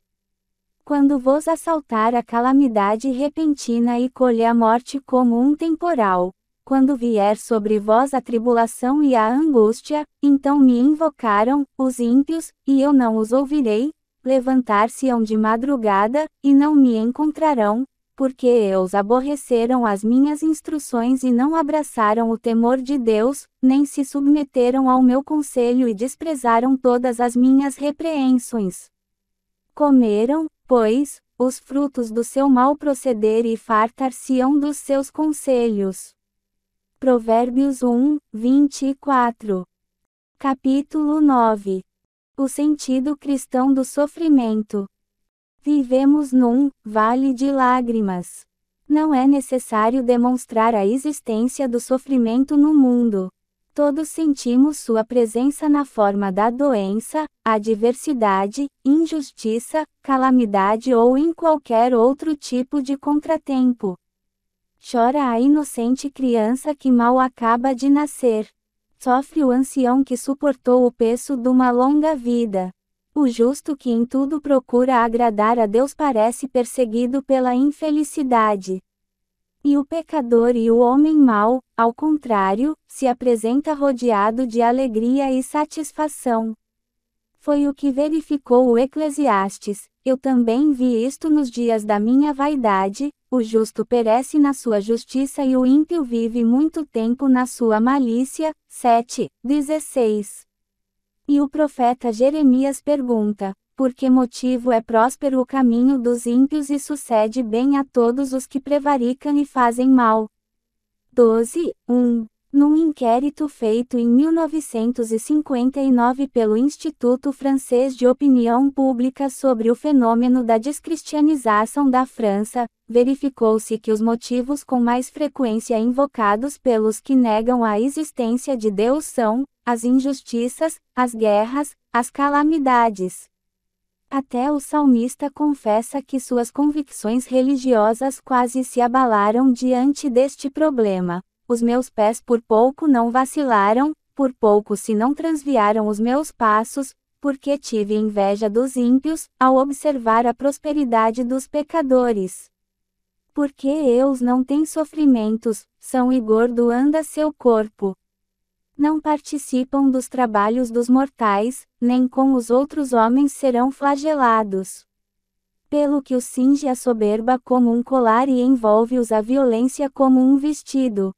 Quando vos assaltar a calamidade repentina e colhe a morte como um temporal, quando vier sobre vós a tribulação e a angústia, então me invocaram, os ímpios, e eu não os ouvirei, levantar-se-ão de madrugada, e não me encontrarão, porque eles aborreceram as minhas instruções e não abraçaram o temor de Deus, nem se submeteram ao meu conselho e desprezaram todas as minhas repreensões. Comeram, pois, os frutos do seu mau proceder e fartar-se-ão dos seus conselhos. Provérbios 1, 24. Capítulo 9. O sentido cristão do sofrimento. Vivemos num vale de lágrimas. Não é necessário demonstrar a existência do sofrimento no mundo. Todos sentimos sua presença na forma da doença, adversidade, injustiça, calamidade ou em qualquer outro tipo de contratempo. Chora a inocente criança que mal acaba de nascer. Sofre o ancião que suportou o peso de uma longa vida. O justo que em tudo procura agradar a Deus parece perseguido pela infelicidade. E o pecador e o homem mau, ao contrário, se apresenta rodeado de alegria e satisfação. Foi o que verificou o Eclesiastes, eu também vi isto nos dias da minha vaidade, o justo perece na sua justiça e o ímpio vive muito tempo na sua malícia. 7:16. E o profeta Jeremias pergunta, por que motivo é próspero o caminho dos ímpios e sucede bem a todos os que prevaricam e fazem mal? 12:1. Num inquérito feito em 1959 pelo Instituto Francês de Opinião Pública sobre o fenômeno da descristianização da França, verificou-se que os motivos com mais frequência invocados pelos que negam a existência de Deus são as injustiças, as guerras, as calamidades. Até o salmista confessa que suas convicções religiosas quase se abalaram diante deste problema. Os meus pés por pouco não vacilaram, por pouco se não transviaram os meus passos, porque tive inveja dos ímpios, ao observar a prosperidade dos pecadores. Porque eles não têm sofrimentos, são e gordo anda seu corpo. Não participam dos trabalhos dos mortais, nem com os outros homens serão flagelados. Pelo que os cinge a soberba como um colar e envolve-os a violência como um vestido.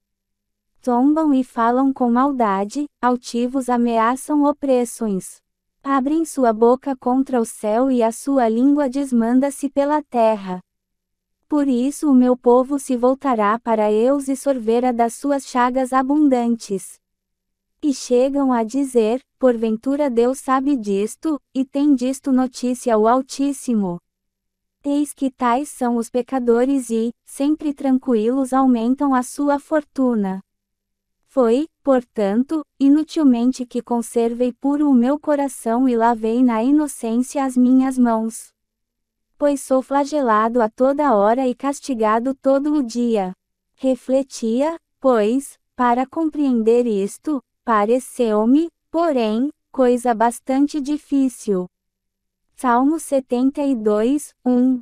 Zombam e falam com maldade, altivos ameaçam opressões. Abrem sua boca contra o céu e a sua língua desmanda-se pela terra. Por isso o meu povo se voltará para eles e sorverá das suas chagas abundantes. E chegam a dizer, porventura Deus sabe disto, e tem disto notícia o Altíssimo. Eis que tais são os pecadores e, sempre tranquilos, aumentam a sua fortuna. Foi, portanto, inutilmente que conservei puro o meu coração e lavei na inocência as minhas mãos. Pois sou flagelado a toda hora e castigado todo o dia. Refletia, pois, para compreender isto, pareceu-me, porém, coisa bastante difícil. Salmo 72, 1.